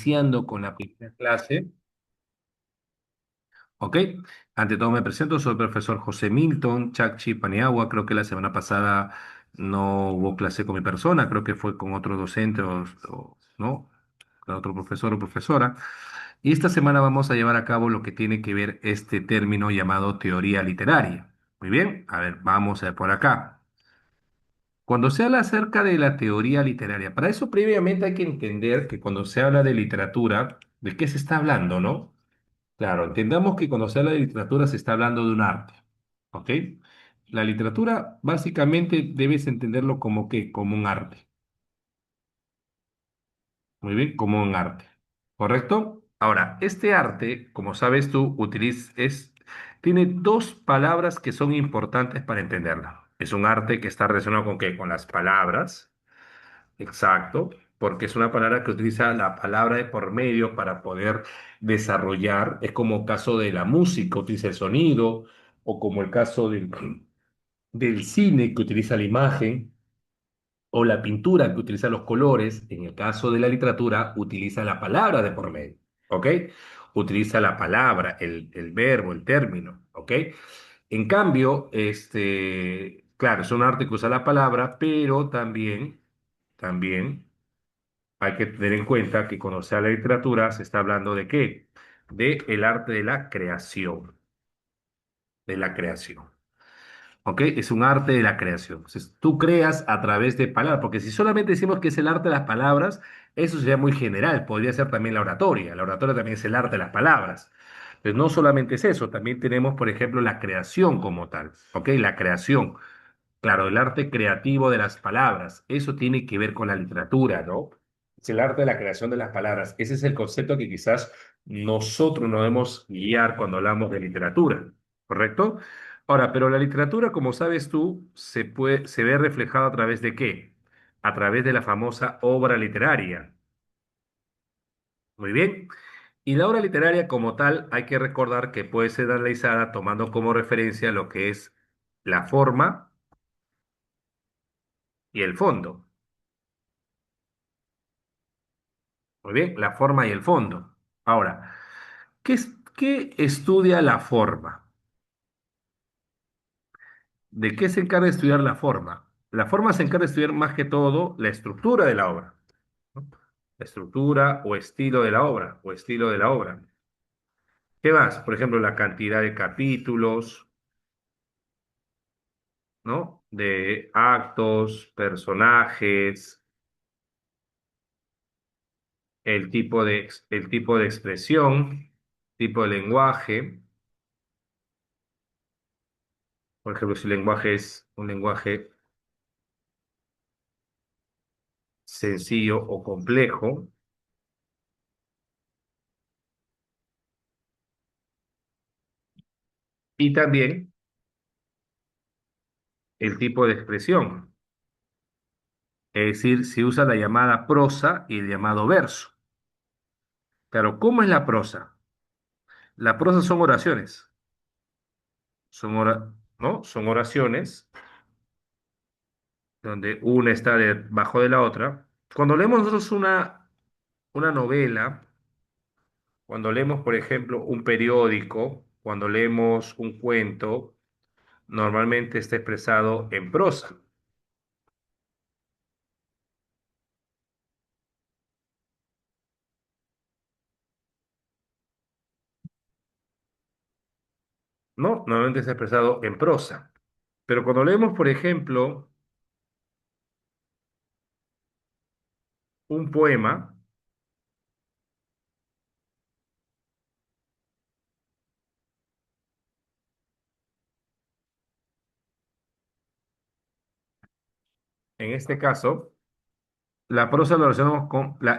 iniciando con la primera clase, ¿ok? Ante todo me presento, soy el profesor José Milton Chakchi Paniagua. Creo que la semana pasada no hubo clase con mi persona, creo que fue con otro docente ¿no? Con otro profesor o profesora. Y esta semana vamos a llevar a cabo lo que tiene que ver este término llamado teoría literaria. Muy bien, a ver, vamos a ver por acá. Cuando se habla acerca de la teoría literaria, para eso previamente hay que entender que cuando se habla de literatura, ¿de qué se está hablando, no? Claro, entendamos que cuando se habla de literatura se está hablando de un arte, ¿ok? La literatura básicamente debes entenderlo como que, como un arte, muy bien, como un arte, ¿correcto? Ahora, este arte, como sabes tú, tiene dos palabras que son importantes para entenderla. Es un arte que está relacionado con qué, con las palabras. Exacto, porque es una palabra que utiliza la palabra de por medio para poder desarrollar. Es como caso de la música, utiliza el sonido, o como el caso del cine, que utiliza la imagen, o la pintura, que utiliza los colores. En el caso de la literatura, utiliza la palabra de por medio, ¿ok? Utiliza la palabra, el verbo, el término, ¿ok? En cambio, claro, es un arte que usa la palabra, pero también hay que tener en cuenta que cuando se habla de literatura se está hablando de qué? De el arte de la creación, de la creación. ¿Ok? Es un arte de la creación. Entonces, tú creas a través de palabras, porque si solamente decimos que es el arte de las palabras, eso sería muy general. Podría ser también la oratoria. La oratoria también es el arte de las palabras. Pues no solamente es eso, también tenemos, por ejemplo, la creación como tal. ¿Ok? La creación. Claro, el arte creativo de las palabras, eso tiene que ver con la literatura, ¿no? Es el arte de la creación de las palabras. Ese es el concepto que quizás nosotros nos debemos guiar cuando hablamos de literatura, ¿correcto? Ahora, pero la literatura, como sabes tú, se ve reflejada a través de qué? A través de la famosa obra literaria. Muy bien. Y la obra literaria como tal, hay que recordar que puede ser analizada tomando como referencia lo que es la forma y el fondo. Muy bien, la forma y el fondo. Ahora, ¿qué estudia la forma? ¿De qué se encarga de estudiar la forma? La forma se encarga de estudiar más que todo la estructura de la obra, ¿no? La estructura o estilo de la obra, o estilo de la obra. ¿Qué más? Por ejemplo, la cantidad de capítulos, ¿no? De actos, personajes, el tipo de expresión, tipo de lenguaje. Por ejemplo, si el lenguaje es un lenguaje sencillo o complejo, y también el tipo de expresión, es decir, si usa la llamada prosa y el llamado verso. Claro, ¿cómo es la prosa? La prosa son oraciones, ¿no? Son oraciones donde una está debajo de la otra. Cuando leemos nosotros una novela, cuando leemos, por ejemplo, un periódico, cuando leemos un cuento, normalmente está expresado en prosa. ¿No? Normalmente está expresado en prosa. Pero cuando leemos, por ejemplo, un poema, en este caso, la prosa lo relacionamos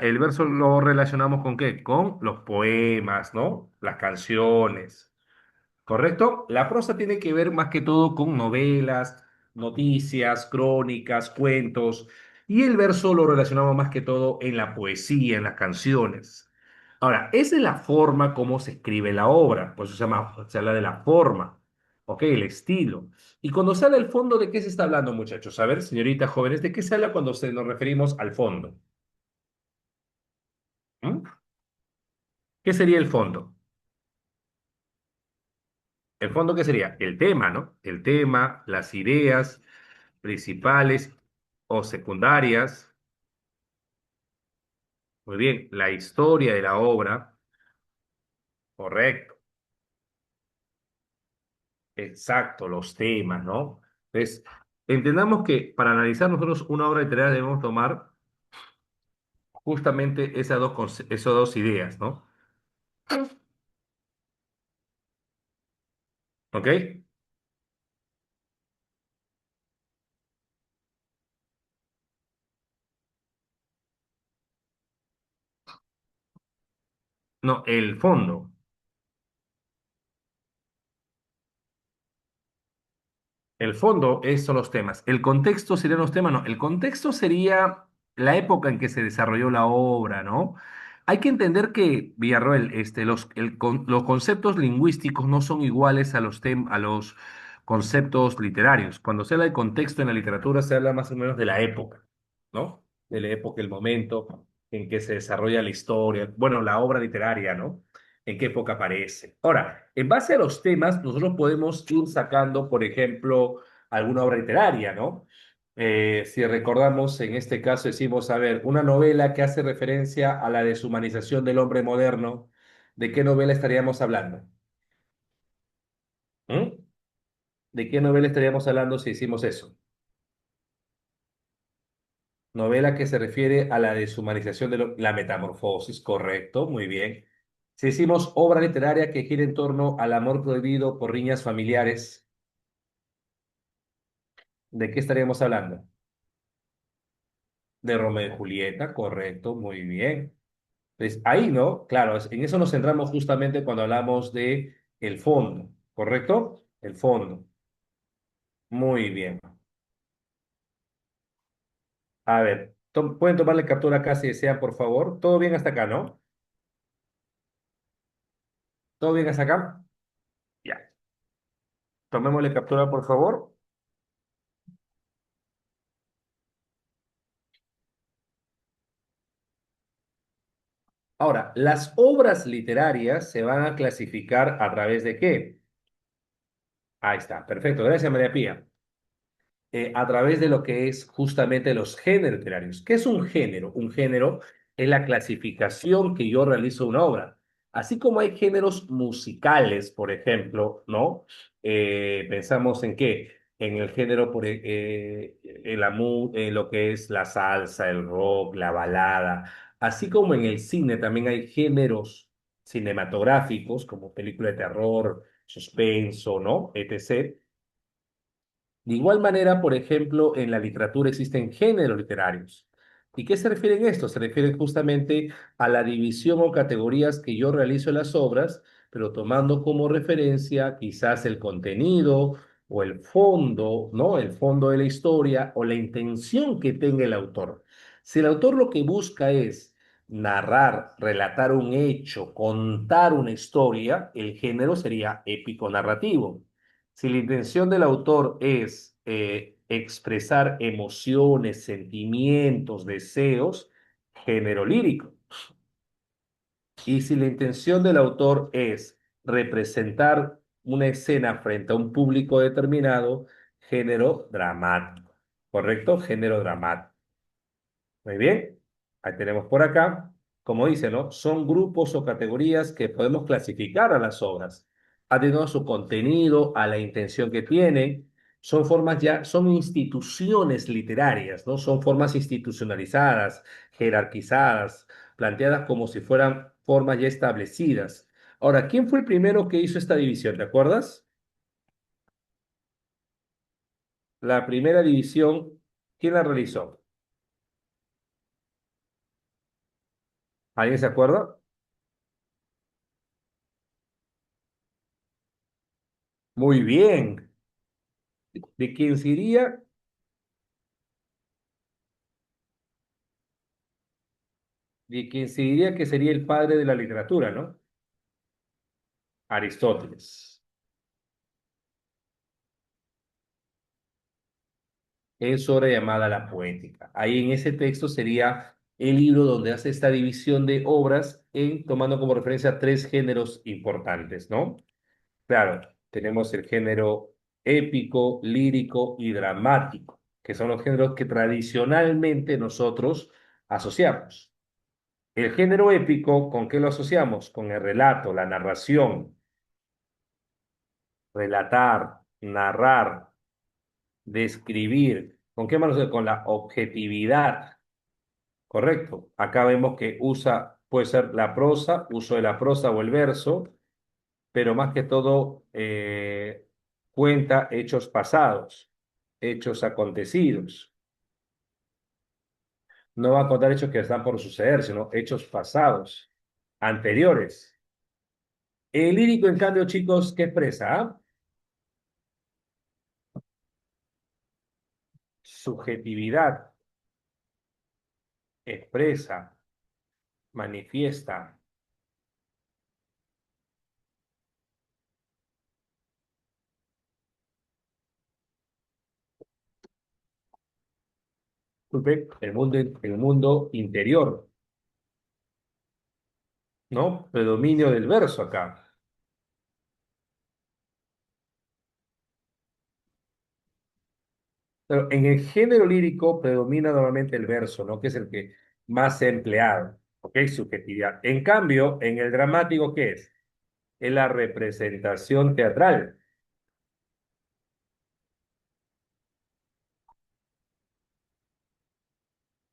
el verso lo relacionamos con ¿qué? Con los poemas, ¿no? Las canciones. ¿Correcto? La prosa tiene que ver más que todo con novelas, noticias, crónicas, cuentos, y el verso lo relacionamos más que todo en la poesía, en las canciones. Ahora, esa es la forma como se escribe la obra, por eso se habla de la forma, ¿ok? El estilo. Y cuando se habla del fondo, ¿de qué se está hablando, muchachos? A ver, señoritas jóvenes, ¿de qué se habla cuando nos referimos al fondo? ¿Mm? ¿Qué sería el fondo? ¿El fondo qué sería? El tema, ¿no? El tema, las ideas principales o secundarias. Muy bien, la historia de la obra. Correcto. Exacto, los temas, ¿no? Entonces, entendamos que para analizar nosotros una obra literaria debemos tomar justamente esas dos ideas, ¿no? ¿Ok? No, el fondo. El fondo son los temas. El contexto serían los temas, no. El contexto sería la época en que se desarrolló la obra, ¿no? Hay que entender que, Villarroel, los conceptos lingüísticos no son iguales a los conceptos literarios. Cuando se habla de contexto en la literatura, se habla más o menos de la época, ¿no? De la época, el momento en que se desarrolla la historia, bueno, la obra literaria, ¿no? En qué época aparece. Ahora, en base a los temas, nosotros podemos ir sacando, por ejemplo, alguna obra literaria, ¿no? Si recordamos, en este caso decimos, a ver, una novela que hace referencia a la deshumanización del hombre moderno, ¿de qué novela estaríamos hablando? ¿Mm? ¿De qué novela estaríamos hablando si decimos eso? Novela que se refiere a la deshumanización la metamorfosis, correcto, muy bien. Si decimos obra literaria que gira en torno al amor prohibido por riñas familiares, ¿de qué estaríamos hablando? De Romeo y Julieta, correcto, muy bien. Entonces, ahí, ¿no? Claro, en eso nos centramos justamente cuando hablamos de el fondo, ¿correcto? El fondo. Muy bien. A ver, pueden tomarle captura acá si desean, por favor. ¿Todo bien hasta acá, no? ¿Todo bien hasta acá? Ya. Tomémosle captura, por favor. Ahora, las obras literarias se van a clasificar a través de qué. Ahí está, perfecto. Gracias, María Pía. A través de lo que es justamente los géneros literarios. ¿Qué es un género? Un género es la clasificación que yo realizo de una obra. Así como hay géneros musicales, por ejemplo, ¿no? Pensamos en qué? En el género, en lo que es la salsa, el rock, la balada. Así como en el cine también hay géneros cinematográficos, como película de terror, suspenso, ¿no? etc. De igual manera, por ejemplo, en la literatura existen géneros literarios. ¿Y qué se refiere a esto? Se refiere justamente a la división o categorías que yo realizo en las obras, pero tomando como referencia quizás el contenido o el fondo, ¿no? El fondo de la historia o la intención que tenga el autor. Si el autor lo que busca es narrar, relatar un hecho, contar una historia, el género sería épico narrativo. Si la intención del autor es expresar emociones, sentimientos, deseos, género lírico. Y si la intención del autor es representar una escena frente a un público determinado, género dramático. ¿Correcto? Género dramático. Muy bien, ahí tenemos por acá, como dice, ¿no? Son grupos o categorías que podemos clasificar a las obras, atendiendo a su contenido, a la intención que tienen. Son formas ya, son instituciones literarias, ¿no? Son formas institucionalizadas, jerarquizadas, planteadas como si fueran formas ya establecidas. Ahora, ¿quién fue el primero que hizo esta división? ¿Te acuerdas? La primera división, ¿quién la realizó? ¿Alguien se acuerda? Muy bien. ¿De quién sería? De quien se diría que sería el padre de la literatura, ¿no? Aristóteles. Es obra llamada La Poética. Ahí en ese texto sería el libro donde hace esta división de obras en tomando como referencia tres géneros importantes, ¿no? Claro, tenemos el género épico, lírico y dramático, que son los géneros que tradicionalmente nosotros asociamos. El género épico, ¿con qué lo asociamos? Con el relato, la narración, relatar, narrar, describir. ¿Con qué más? Con la objetividad, ¿correcto? Acá vemos que usa, puede ser la prosa, uso de la prosa o el verso, pero más que todo cuenta hechos pasados, hechos acontecidos. No va a contar hechos que están por suceder, sino hechos pasados, anteriores. El lírico, en cambio, chicos, ¿qué expresa? ¿Ah? Subjetividad, expresa, manifiesta. Disculpe, el mundo interior, ¿no? Predominio del verso acá. Pero en el género lírico predomina normalmente el verso, ¿no? Que es el que más se ha empleado, ¿ok? Subjetividad. En cambio, en el dramático, ¿qué es? Es la representación teatral,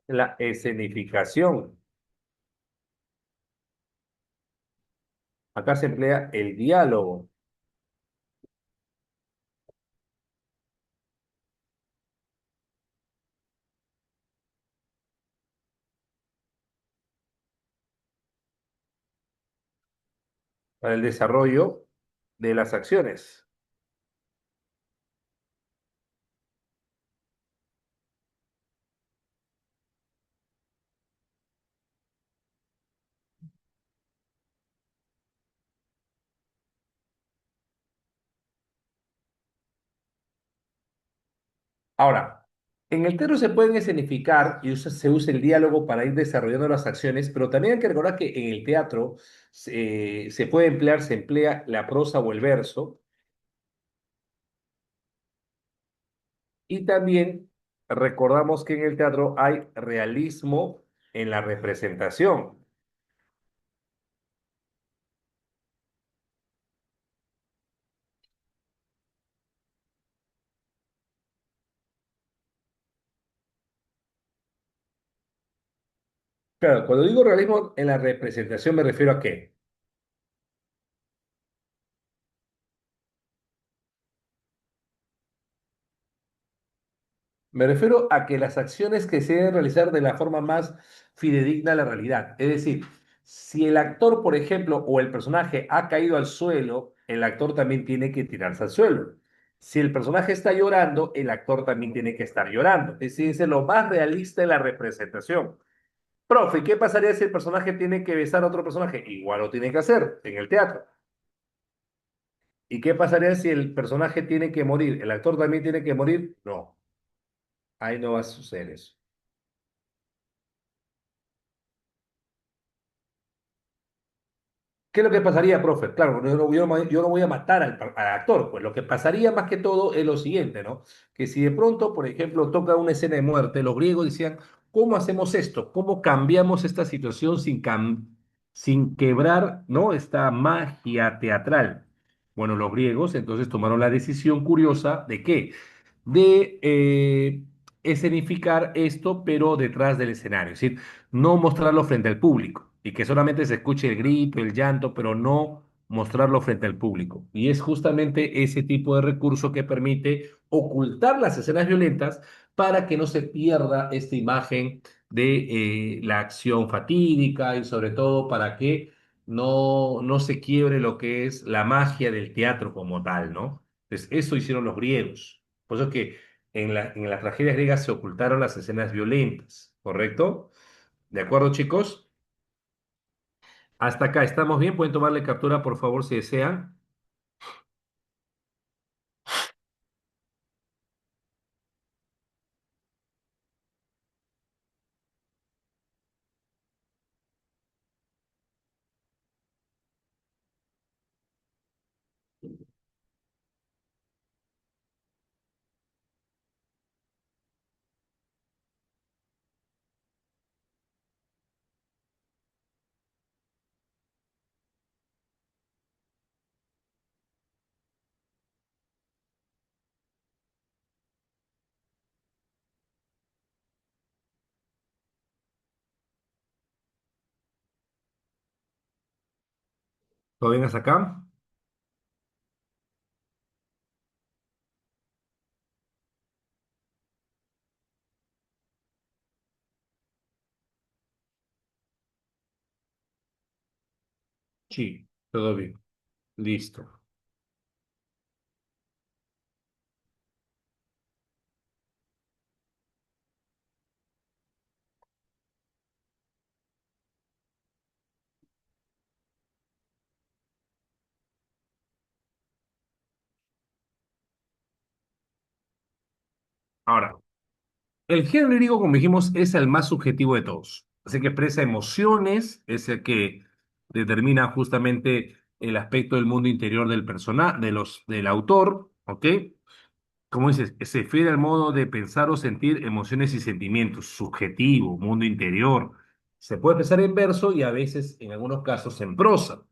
la escenificación. Acá se emplea el diálogo para el desarrollo de las acciones. Ahora, en el teatro se pueden escenificar y se usa el diálogo para ir desarrollando las acciones, pero también hay que recordar que en el teatro se puede emplear, se emplea la prosa o el verso, y también recordamos que en el teatro hay realismo en la representación. Claro, cuando digo realismo en la representación me refiero a qué. Me refiero a que las acciones que se deben realizar de la forma más fidedigna a la realidad. Es decir, si el actor, por ejemplo, o el personaje ha caído al suelo, el actor también tiene que tirarse al suelo. Si el personaje está llorando, el actor también tiene que estar llorando. Es decir, es lo más realista de la representación. Profe, ¿qué pasaría si el personaje tiene que besar a otro personaje? Igual lo tiene que hacer en el teatro. ¿Y qué pasaría si el personaje tiene que morir? ¿El actor también tiene que morir? No, ahí no va a suceder eso. ¿Qué es lo que pasaría, profe? Claro, yo no voy a matar al actor, pues lo que pasaría más que todo es lo siguiente, ¿no? Que si de pronto, por ejemplo, toca una escena de muerte, los griegos decían, ¿cómo hacemos esto? ¿Cómo cambiamos esta situación sin quebrar, ¿no? Esta magia teatral. Bueno, los griegos entonces tomaron la decisión curiosa de qué? De escenificar esto, pero detrás del escenario, es decir, no mostrarlo frente al público y que solamente se escuche el grito, el llanto, pero no mostrarlo frente al público. Y es justamente ese tipo de recurso que permite ocultar las escenas violentas para que no se pierda esta imagen de la acción fatídica y sobre todo para que no se quiebre lo que es la magia del teatro como tal, ¿no? Entonces, eso hicieron los griegos. Por eso es que en las tragedias griegas se ocultaron las escenas violentas, ¿correcto? ¿De acuerdo, chicos? Hasta acá, ¿estamos bien? Pueden tomarle captura, por favor, si desean. ¿Todo bien hasta acá? Sí, todo bien. Listo. Ahora, el género lírico, como dijimos, es el más subjetivo de todos. Así que expresa emociones, es el que determina justamente el aspecto del mundo interior del del autor, ¿ok? Como dices, se refiere al modo de pensar o sentir emociones y sentimientos, subjetivo, mundo interior. Se puede expresar en verso y a veces, en algunos casos, en prosa,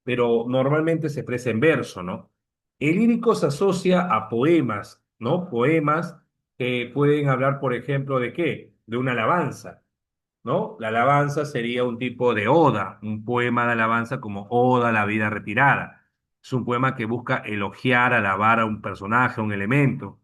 pero normalmente se expresa en verso, ¿no? El lírico se asocia a poemas, ¿no? Poemas que pueden hablar, por ejemplo, ¿de qué? De una alabanza, ¿no? La alabanza sería un tipo de oda, un poema de alabanza como Oda a la vida retirada. Es un poema que busca elogiar, alabar a un personaje, a un elemento.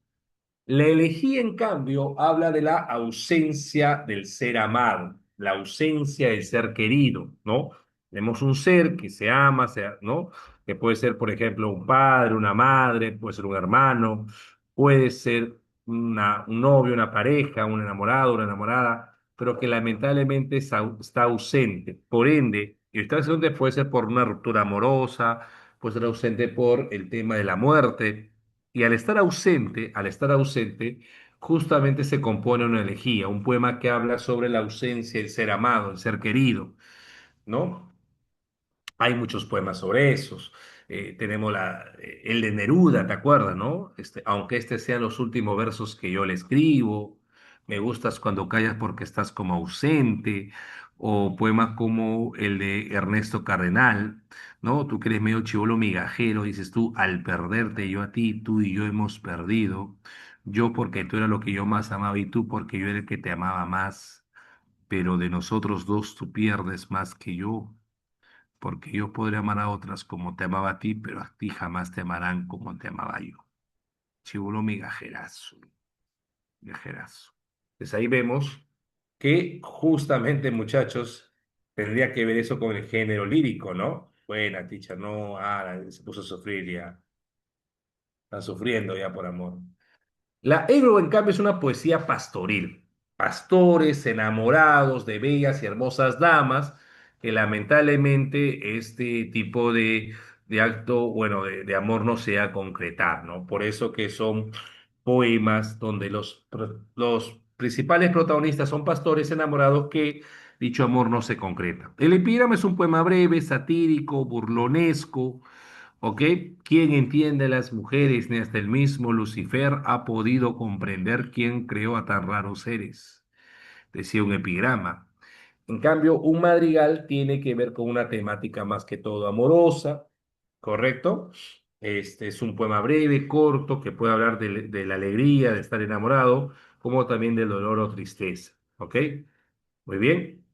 La elegía, en cambio, habla de la ausencia del ser amado, la ausencia del ser querido, ¿no? Tenemos un ser que se ama, ¿no? Que puede ser, por ejemplo, un padre, una madre, puede ser un hermano, puede ser un novio, una pareja, un enamorado, una enamorada, pero que lamentablemente está ausente. Por ende, y está ausente puede ser por una ruptura amorosa, puede ser ausente por el tema de la muerte y al estar ausente, justamente se compone una elegía, un poema que habla sobre la ausencia, el ser amado, el ser querido, ¿no? Hay muchos poemas sobre esos. Tenemos el de Neruda, ¿te acuerdas, no? Aunque este sean los últimos versos que yo le escribo, me gustas cuando callas porque estás como ausente, o poemas como el de Ernesto Cardenal, ¿no? Tú que eres medio chivolo migajero, dices tú, al perderte yo a ti, tú y yo hemos perdido, yo porque tú eras lo que yo más amaba y tú porque yo era el que te amaba más, pero de nosotros dos tú pierdes más que yo porque yo podré amar a otras como te amaba a ti, pero a ti jamás te amarán como te amaba yo. Chibulo migajerazo, migajerazo. Pues ahí vemos que justamente, muchachos, tendría que ver eso con el género lírico, ¿no? Buena, ticha, no, se puso a sufrir ya, está sufriendo ya por amor. La Ebro, en cambio, es una poesía pastoril. Pastores enamorados de bellas y hermosas damas, que lamentablemente este tipo de acto, bueno, de amor no se va a concretar, ¿no? Por eso que son poemas donde los principales protagonistas son pastores enamorados que dicho amor no se concreta. El epígramo es un poema breve, satírico, burlonesco, ¿ok? ¿Quién entiende a las mujeres ni hasta el mismo Lucifer ha podido comprender quién creó a tan raros seres? Decía un epigrama. En cambio, un madrigal tiene que ver con una temática más que todo amorosa, ¿correcto? Este es un poema breve, corto, que puede hablar de la alegría de estar enamorado, como también del dolor o tristeza, ¿ok? Muy bien,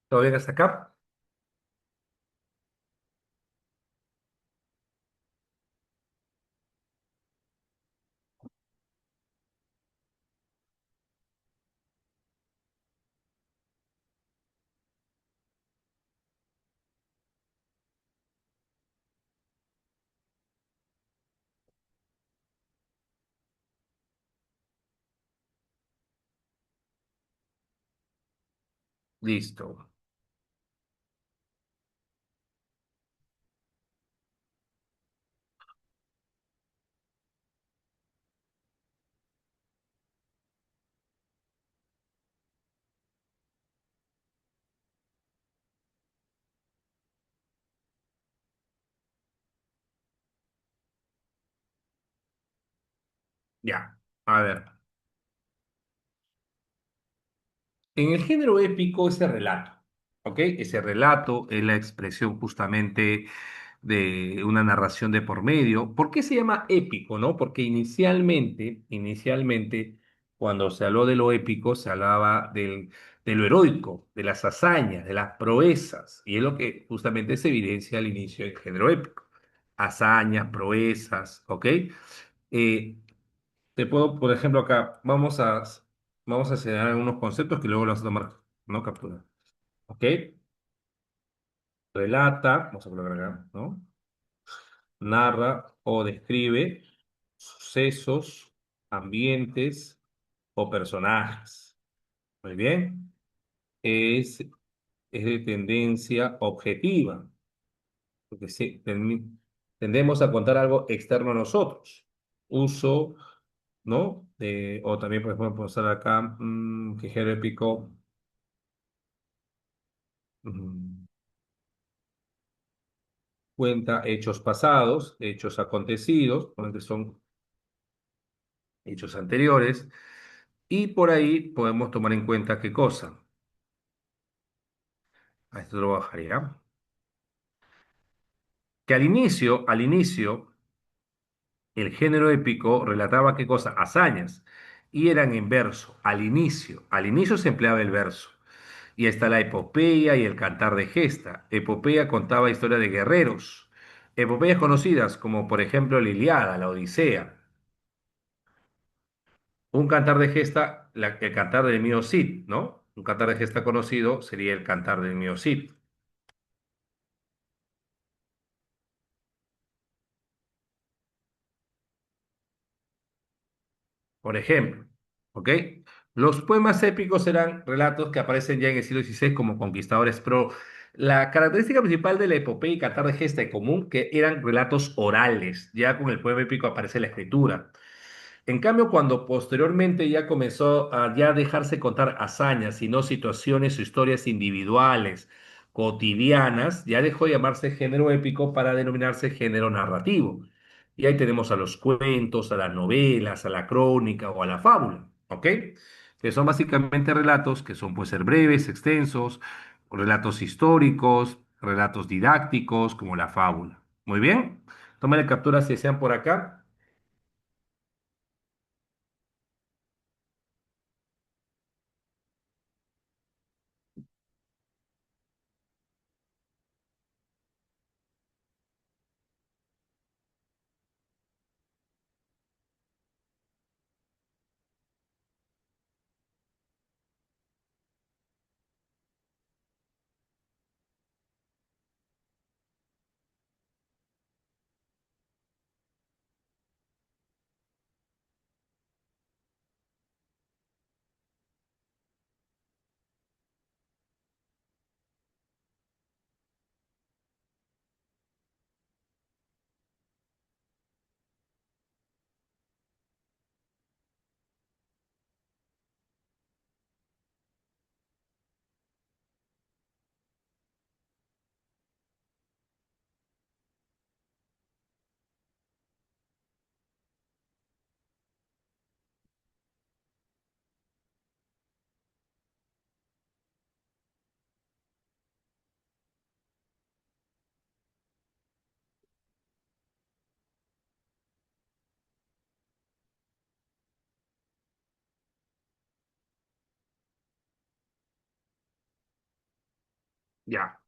¿todo bien hasta acá? Listo. Ya, a ver. En el género épico, ese relato, ¿ok? Ese relato es la expresión justamente de una narración de por medio. ¿Por qué se llama épico, no? Porque inicialmente, cuando se habló de lo épico, se hablaba de lo heroico, de las hazañas, de las proezas, y es lo que justamente se evidencia al inicio del género épico. Hazañas, proezas, ¿ok? Te puedo, por ejemplo, acá, vamos a señalar algunos conceptos que luego los vas a tomar, ¿no? Captura. ¿Ok? Relata, vamos a colocar acá, ¿no? Narra o describe sucesos, ambientes o personajes. Muy bien. Es de tendencia objetiva, porque sí, tendemos a contar algo externo a nosotros. Uso, ¿no? O también, por ejemplo, usar acá, que género épico. mm, Cuenta hechos pasados, hechos acontecidos, porque son hechos anteriores, y por ahí podemos tomar en cuenta qué cosa. A esto lo bajaría. Que al inicio, el género épico relataba qué cosa, hazañas, y eran en verso, al inicio se empleaba el verso. Y está la epopeya y el cantar de gesta. Epopeya contaba historias de guerreros. Epopeyas conocidas como por ejemplo la Ilíada, la Odisea. Un cantar de gesta, el cantar del mío Cid, ¿no? Un cantar de gesta conocido sería el cantar del mío Cid, por ejemplo. ¿Ok? Los poemas épicos eran relatos que aparecen ya en el siglo XVI como conquistadores, pero la característica principal de la epopeya y cantar de gesta en común que eran relatos orales. Ya con el poema épico aparece la escritura. En cambio, cuando posteriormente ya comenzó a ya dejarse contar hazañas, sino situaciones o historias individuales, cotidianas, ya dejó de llamarse género épico para denominarse género narrativo. Y ahí tenemos a los cuentos, a las novelas, a la crónica o a la fábula, ¿ok? Que son básicamente relatos que son, pueden ser breves, extensos, relatos históricos, relatos didácticos, como la fábula. Muy bien. Tómale captura si desean por acá. Ya,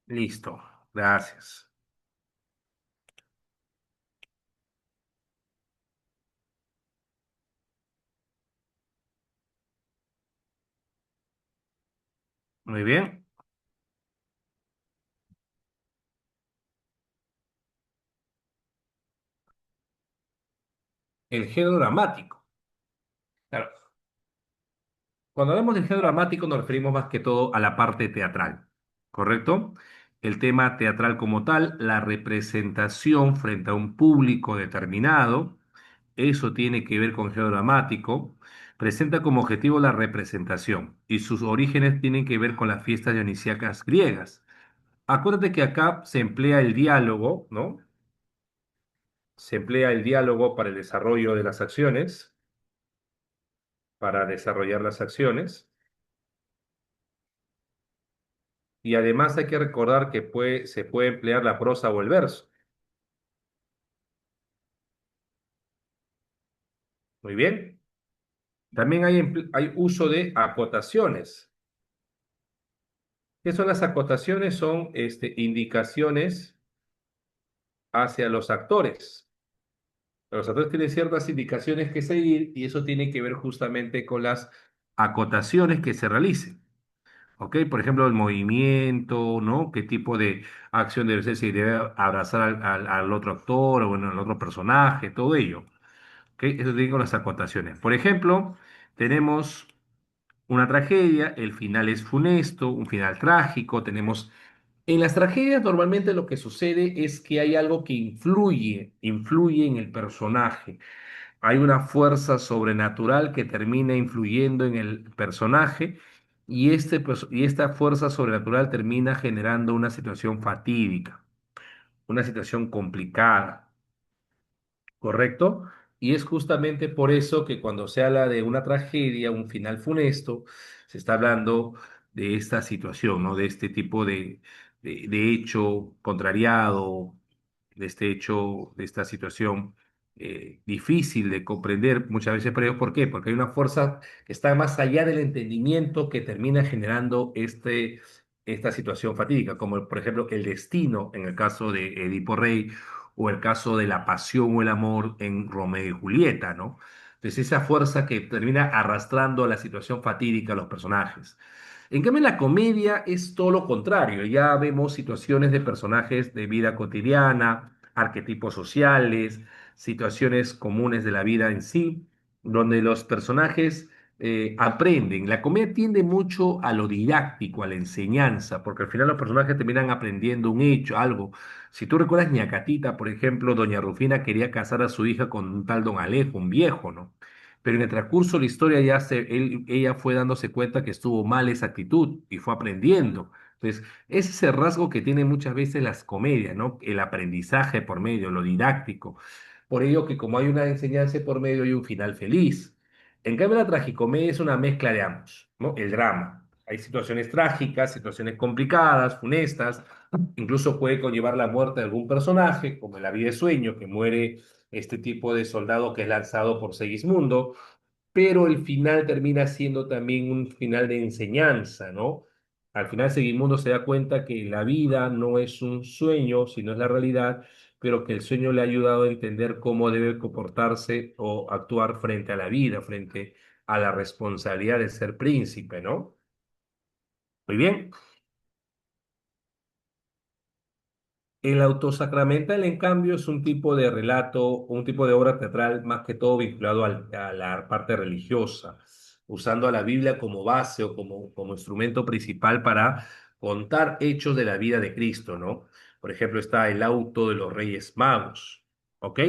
listo. Gracias. Muy bien. El género dramático. Claro, cuando hablamos del género dramático nos referimos más que todo a la parte teatral, ¿correcto? El tema teatral como tal, la representación frente a un público determinado, eso tiene que ver con género dramático, presenta como objetivo la representación y sus orígenes tienen que ver con las fiestas dionisíacas griegas. Acuérdate que acá se emplea el diálogo, ¿no? Se emplea el diálogo para el desarrollo de las acciones, para desarrollar las acciones. Y además hay que recordar que se puede emplear la prosa o el verso. Muy bien. También hay uso de acotaciones. ¿Qué son las acotaciones? Son indicaciones hacia los actores. Los actores tienen ciertas indicaciones que seguir y eso tiene que ver justamente con las acotaciones que se realicen. ¿Ok? Por ejemplo, el movimiento, ¿no? ¿Qué tipo de acción debe ser? Si debe abrazar al otro actor o bueno, al otro personaje, todo ello. ¿Ok? Eso digo las acotaciones. Por ejemplo, tenemos una tragedia, el final es funesto, un final trágico, tenemos... En las tragedias normalmente lo que sucede es que hay algo que influye en el personaje. Hay una fuerza sobrenatural que termina influyendo en el personaje y esta fuerza sobrenatural termina generando una situación fatídica, una situación complicada. ¿Correcto? Y es justamente por eso que cuando se habla de una tragedia, un final funesto, se está hablando de esta situación, ¿no? De este tipo de hecho contrariado, de este hecho, de esta situación difícil de comprender muchas veces, pero ¿por qué? Porque hay una fuerza que está más allá del entendimiento que termina generando esta situación fatídica, como por ejemplo el destino en el caso de Edipo Rey o el caso de la pasión o el amor en Romeo y Julieta, ¿no? Entonces esa fuerza que termina arrastrando a la situación fatídica a los personajes. En cambio, en la comedia es todo lo contrario. Ya vemos situaciones de personajes de vida cotidiana, arquetipos sociales, situaciones comunes de la vida en sí, donde los personajes aprenden. La comedia tiende mucho a lo didáctico, a la enseñanza, porque al final los personajes terminan aprendiendo un hecho, algo. Si tú recuerdas Ñacatita, por ejemplo, doña Rufina quería casar a su hija con un tal don Alejo, un viejo, ¿no? Pero en el transcurso de la historia ella fue dándose cuenta que estuvo mal esa actitud y fue aprendiendo. Entonces, es ese rasgo que tienen muchas veces las comedias, ¿no? El aprendizaje por medio, lo didáctico. Por ello que como hay una enseñanza por medio, hay un final feliz. En cambio, la tragicomedia es una mezcla de ambos, ¿no? El drama. Hay situaciones trágicas, situaciones complicadas, funestas, incluso puede conllevar la muerte de algún personaje, como en La vida de sueño, que muere este tipo de soldado que es lanzado por Segismundo, pero el final termina siendo también un final de enseñanza, ¿no? Al final Segismundo se da cuenta que la vida no es un sueño, sino es la realidad, pero que el sueño le ha ayudado a entender cómo debe comportarse o actuar frente a la vida, frente a la responsabilidad de ser príncipe, ¿no? Muy bien. El autosacramental, en cambio, es un tipo de relato, un tipo de obra teatral más que todo vinculado a la parte religiosa, usando a la Biblia como base o como instrumento principal para contar hechos de la vida de Cristo, ¿no? Por ejemplo, está el auto de los Reyes Magos, ¿ok?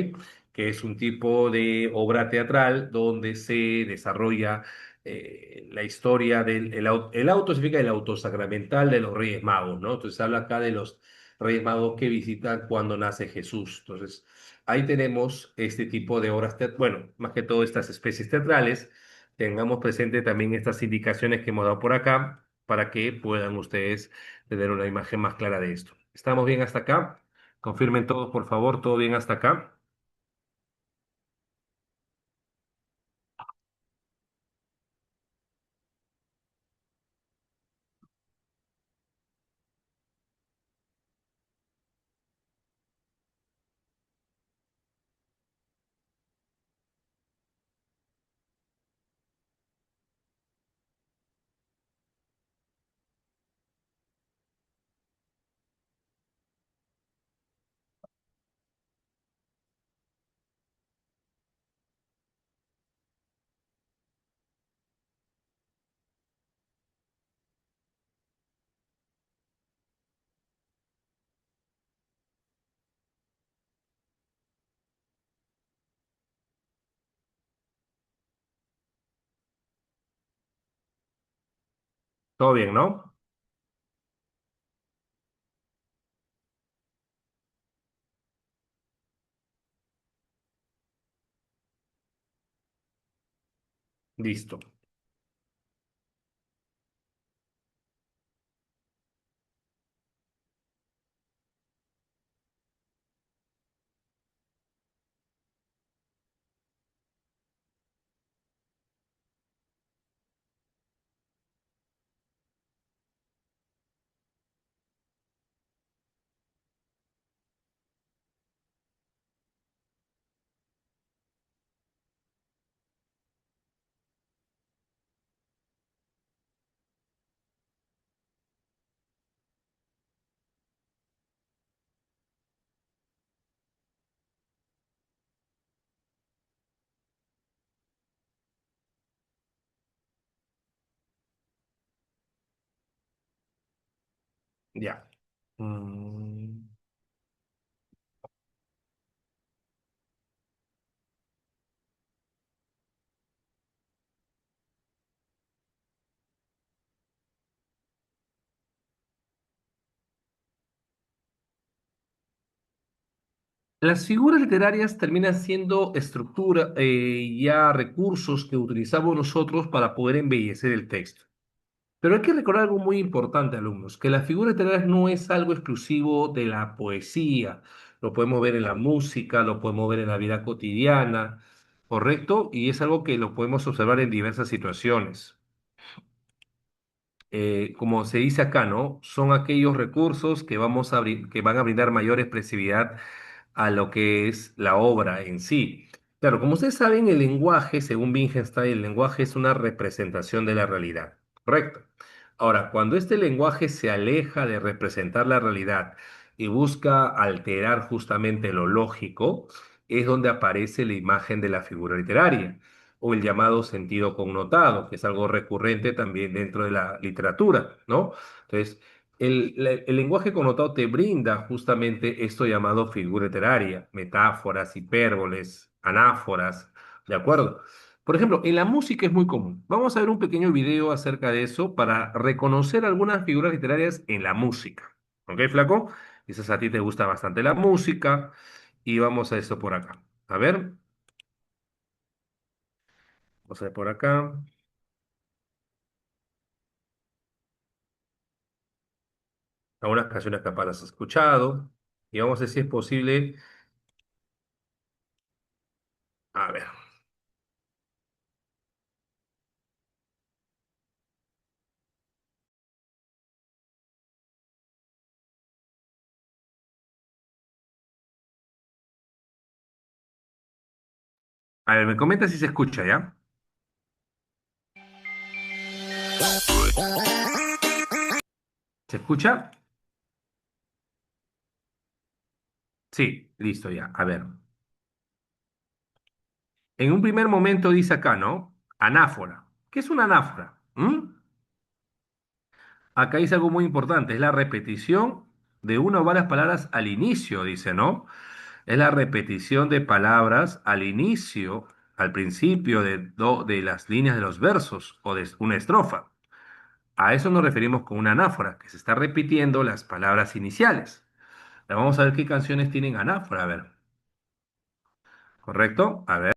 Que es un tipo de obra teatral donde se desarrolla la historia el auto significa el autosacramental de los Reyes Magos, ¿no? Entonces habla acá de los Reyes Magos que visitan cuando nace Jesús. Entonces, ahí tenemos este tipo de obras, bueno, más que todo estas especies teatrales. Tengamos presente también estas indicaciones que hemos dado por acá para que puedan ustedes tener una imagen más clara de esto. ¿Estamos bien hasta acá? Confirmen todos, por favor, todo bien hasta acá. Todo bien, ¿no? Listo. Ya. Mm, Las figuras literarias terminan siendo estructura, ya recursos que utilizamos nosotros para poder embellecer el texto. Pero hay que recordar algo muy importante, alumnos, que las figuras literarias no es algo exclusivo de la poesía. Lo podemos ver en la música, lo podemos ver en la vida cotidiana, ¿correcto? Y es algo que lo podemos observar en diversas situaciones. Como se dice acá, ¿no? Son aquellos recursos que que van a brindar mayor expresividad a lo que es la obra en sí. Claro, como ustedes saben, el lenguaje, según Wittgenstein, el lenguaje es una representación de la realidad, ¿correcto? Ahora, cuando este lenguaje se aleja de representar la realidad y busca alterar justamente lo lógico, es donde aparece la imagen de la figura literaria o el llamado sentido connotado, que es algo recurrente también dentro de la literatura, ¿no? Entonces, el lenguaje connotado te brinda justamente esto llamado figura literaria, metáforas, hipérboles, anáforas, ¿de acuerdo? Por ejemplo, en la música es muy común. Vamos a ver un pequeño video acerca de eso para reconocer algunas figuras literarias en la música. ¿Ok, flaco? Quizás a ti te gusta bastante la música y vamos a eso por acá. A ver, vamos a ver por acá. Algunas canciones que capaz has escuchado. Y vamos a ver si es posible. A ver. A ver, me comenta si se escucha, ¿ya? ¿Se escucha? Sí, listo ya. A ver. En un primer momento dice acá, ¿no? Anáfora. ¿Qué es una anáfora? ¿Mm? Acá dice algo muy importante, es la repetición de una o varias palabras al inicio, dice, ¿no? Es la repetición de palabras al inicio, al principio de las líneas de los versos o de una estrofa. A eso nos referimos con una anáfora, que se está repitiendo las palabras iniciales. Ahora vamos a ver qué canciones tienen anáfora, a ver, ¿correcto? A ver.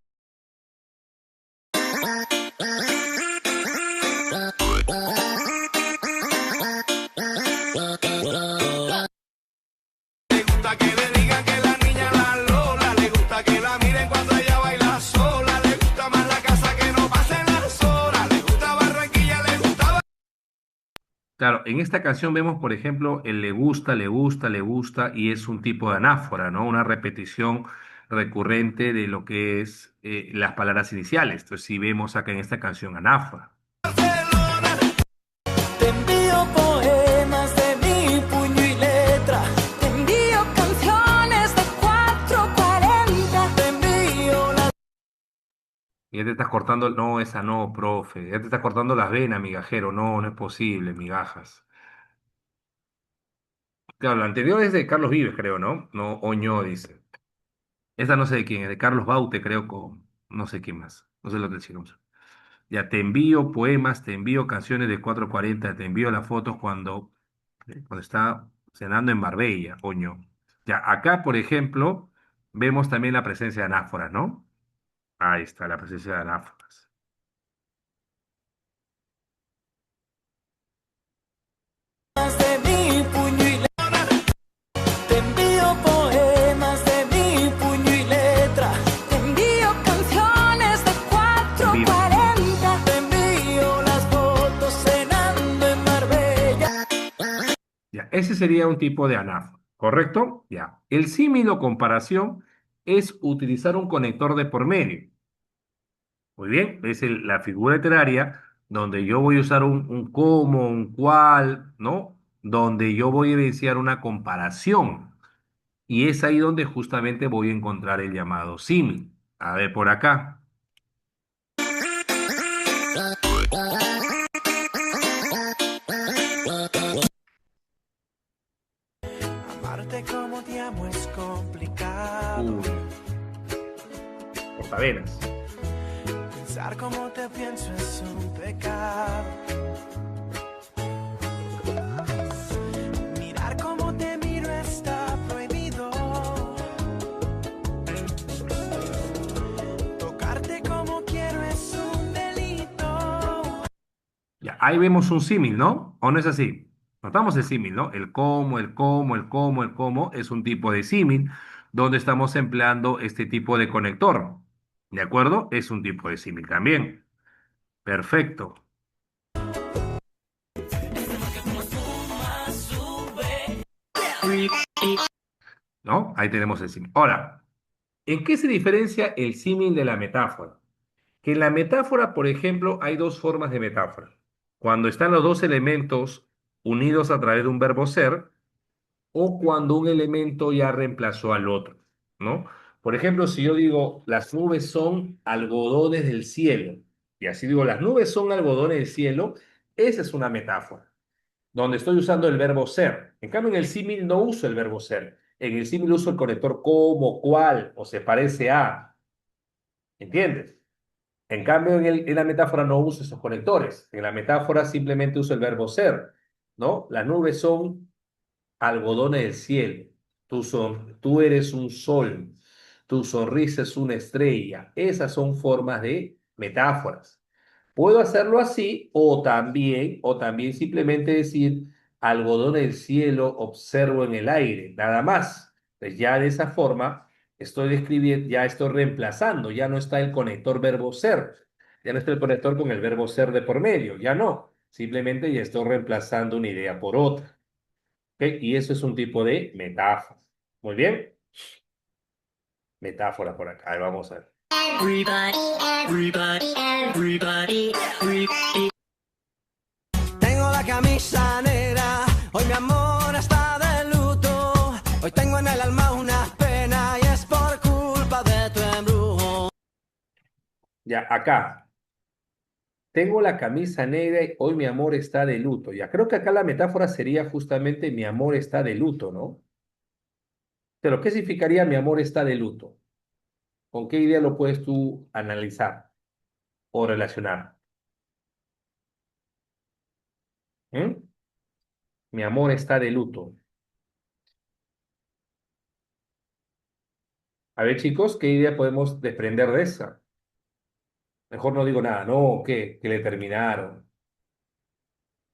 Le gusta que le digan que la niña la Lola, le gusta que la miren cuando ella baila sola, le gusta más la casa que no pasen las horas, le gusta Barranquilla, le gusta. Claro, en esta canción vemos, por ejemplo, el le gusta, le gusta, le gusta, y es un tipo de anáfora, ¿no? Una repetición recurrente de lo que es las palabras iniciales. Entonces, sí vemos acá en esta canción anáfora. Te envío poemas de mi puño y letra. Te envío canciones de 440. Te envío la. Y ya te estás cortando, no, esa no, profe, ya te estás cortando las venas, migajero, no, no es posible, migajas. Claro, la anterior es de Carlos Vives, creo, ¿no? No, Oño dice. Esa no sé de quién, es de Carlos Baute, creo, con no sé quién más. No sé lo que decimos. Ya te envío poemas, te envío canciones de 440, te envío las fotos cuando está cenando en Marbella, coño. Ya, acá, por ejemplo, vemos también la presencia de anáforas, ¿no? Ahí está la presencia de anáforas. De mi puño y te envío poemas de mi puño y letra. Te envío canciones de En vivo. 440. Te envío las fotos cenando en Marbella. Ya, ese sería un tipo de anáfora, ¿correcto? Ya. El símil o comparación es utilizar un conector de por medio. Muy bien, es la figura literaria donde yo voy a usar un cómo, un cuál, ¿no? Donde yo voy a evidenciar una comparación. Y es ahí donde justamente voy a encontrar el llamado símil. A ver, por acá. Amarte como te amo es complicado. Uy, cortavenas. Pensar como te pienso es un pecado. Mirar como te miro está prohibido. Tocarte como quiero es un delito. Ya, ahí vemos un símil, ¿no? ¿O no es así? Notamos el símil, ¿no? El cómo, el cómo, el cómo, el cómo es un tipo de símil donde estamos empleando este tipo de conector. ¿De acuerdo? Es un tipo de símil también. Perfecto. ¿No? Ahí tenemos el símil. Ahora, ¿en qué se diferencia el símil de la metáfora? Que en la metáfora, por ejemplo, hay dos formas de metáfora. Cuando están los dos elementos unidos a través de un verbo ser, o cuando un elemento ya reemplazó al otro, ¿no? Por ejemplo, si yo digo, las nubes son algodones del cielo, y así digo, las nubes son algodones del cielo, esa es una metáfora, donde estoy usando el verbo ser. En cambio, en el símil no uso el verbo ser. En el símil uso el conector como, cual, o se parece a, ¿entiendes? En cambio, en la metáfora no uso esos conectores. En la metáfora simplemente uso el verbo ser, ¿no? Las nubes son algodones del cielo. Tú eres un sol. Tu sonrisa es una estrella. Esas son formas de metáforas. Puedo hacerlo así o también simplemente decir algodón del cielo observo en el aire, nada más. Pues ya de esa forma estoy describiendo, ya estoy reemplazando, ya no está el conector verbo ser, ya no está el conector con el verbo ser de por medio, ya no. Simplemente ya estoy reemplazando una idea por otra. ¿Ok? Y eso es un tipo de metáfora. Muy bien, metáfora por acá. Ahí vamos a ver. Tengo la camisa negra, hoy mi amor está de luto. Hoy tengo en el alma una pena y es por culpa de tu embrujo. Ya, acá. Tengo la camisa negra y hoy mi amor está de luto. Ya, creo que acá la metáfora sería justamente mi amor está de luto, ¿no? Pero, ¿qué significaría mi amor está de luto? ¿Con qué idea lo puedes tú analizar o relacionar? ¿Mm? Mi amor está de luto. A ver, chicos, ¿qué idea podemos desprender de esa? Mejor no digo nada, no, ¿qué? Que le terminaron.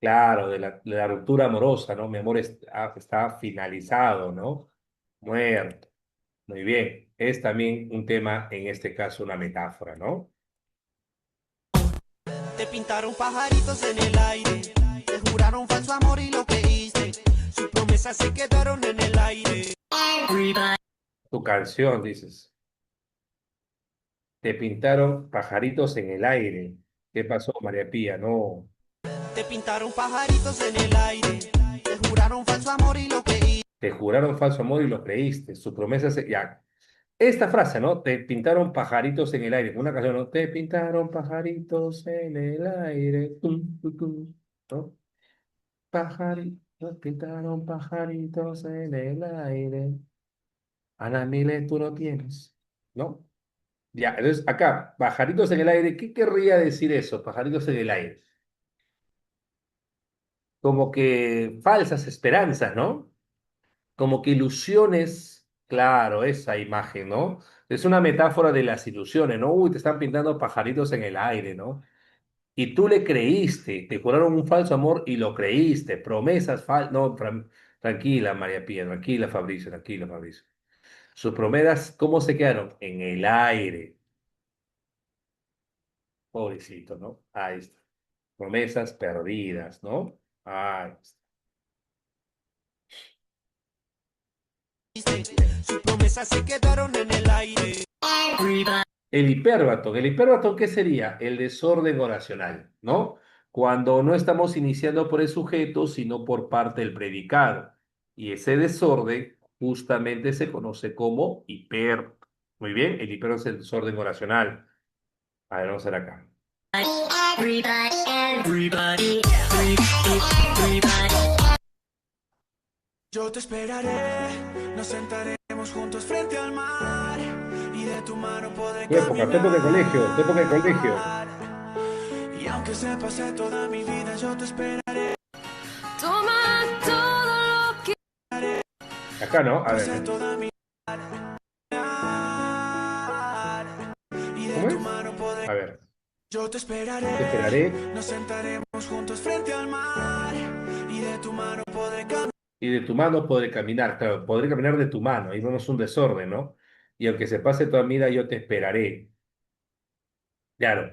Claro, de la ruptura amorosa, ¿no? Mi amor está finalizado, ¿no? Muerto. Muy bien. Es también un tema, en este caso, una metáfora, ¿no? Te pintaron pajaritos en el aire, te juraron falso amor y lo creíste. Sus promesas se quedaron en el aire. Tu canción, dices. Te pintaron pajaritos en el aire. ¿Qué pasó, María Pía? No. Te pintaron pajaritos en el aire, te juraron falso amor y lo creíste. Te juraron falso amor y lo creíste. Su promesa se... Ya. Esta frase, ¿no? Te pintaron pajaritos en el aire. Una canción, ¿no? Te pintaron pajaritos en el aire. Tum, tum, tum, ¿no? Pajaritos, pintaron pajaritos en el aire. Ana Mile, tú no tienes, ¿no? Ya, entonces acá, pajaritos en el aire, ¿qué querría decir eso? Pajaritos en el aire. Como que falsas esperanzas, ¿no? Como que ilusiones, claro, esa imagen, ¿no? Es una metáfora de las ilusiones, ¿no? Uy, te están pintando pajaritos en el aire, ¿no? Y tú le creíste, te juraron un falso amor y lo creíste, promesas falsas, no, tranquila María Pía, tranquila Fabricio. Sus promesas, ¿cómo se quedaron? En el aire, pobrecito, ¿no? Ahí está. Promesas perdidas, ¿no? Ahí está. Sus promesas se quedaron en el aire. El hipérbaton, ¿qué sería? El desorden oracional, ¿no? Cuando no estamos iniciando por el sujeto, sino por parte del predicado. Y ese desorden justamente se conoce como hiper. Muy bien, el hiper es el desorden oracional. A ver, vamos a ver acá. Yo te esperaré, nos sentaremos juntos frente al mar y de tu mano podré Tu época de colegio, tu época de colegio. caminar. Y aunque se pase toda mi vida, yo te esperaré. Toma todo lo que Acá no, a pase ver, toda mi vida y de ¿cómo tu es? mano podré. A ver, Yo te te esperaré, esperaré nos sentaremos juntos frente al mar y de tu mano podré caminar. y de tu mano podré caminar. Claro, podré caminar de tu mano. Ahí vemos un desorden, ¿no? Y aunque se pase toda mi vida, yo te esperaré. Claro.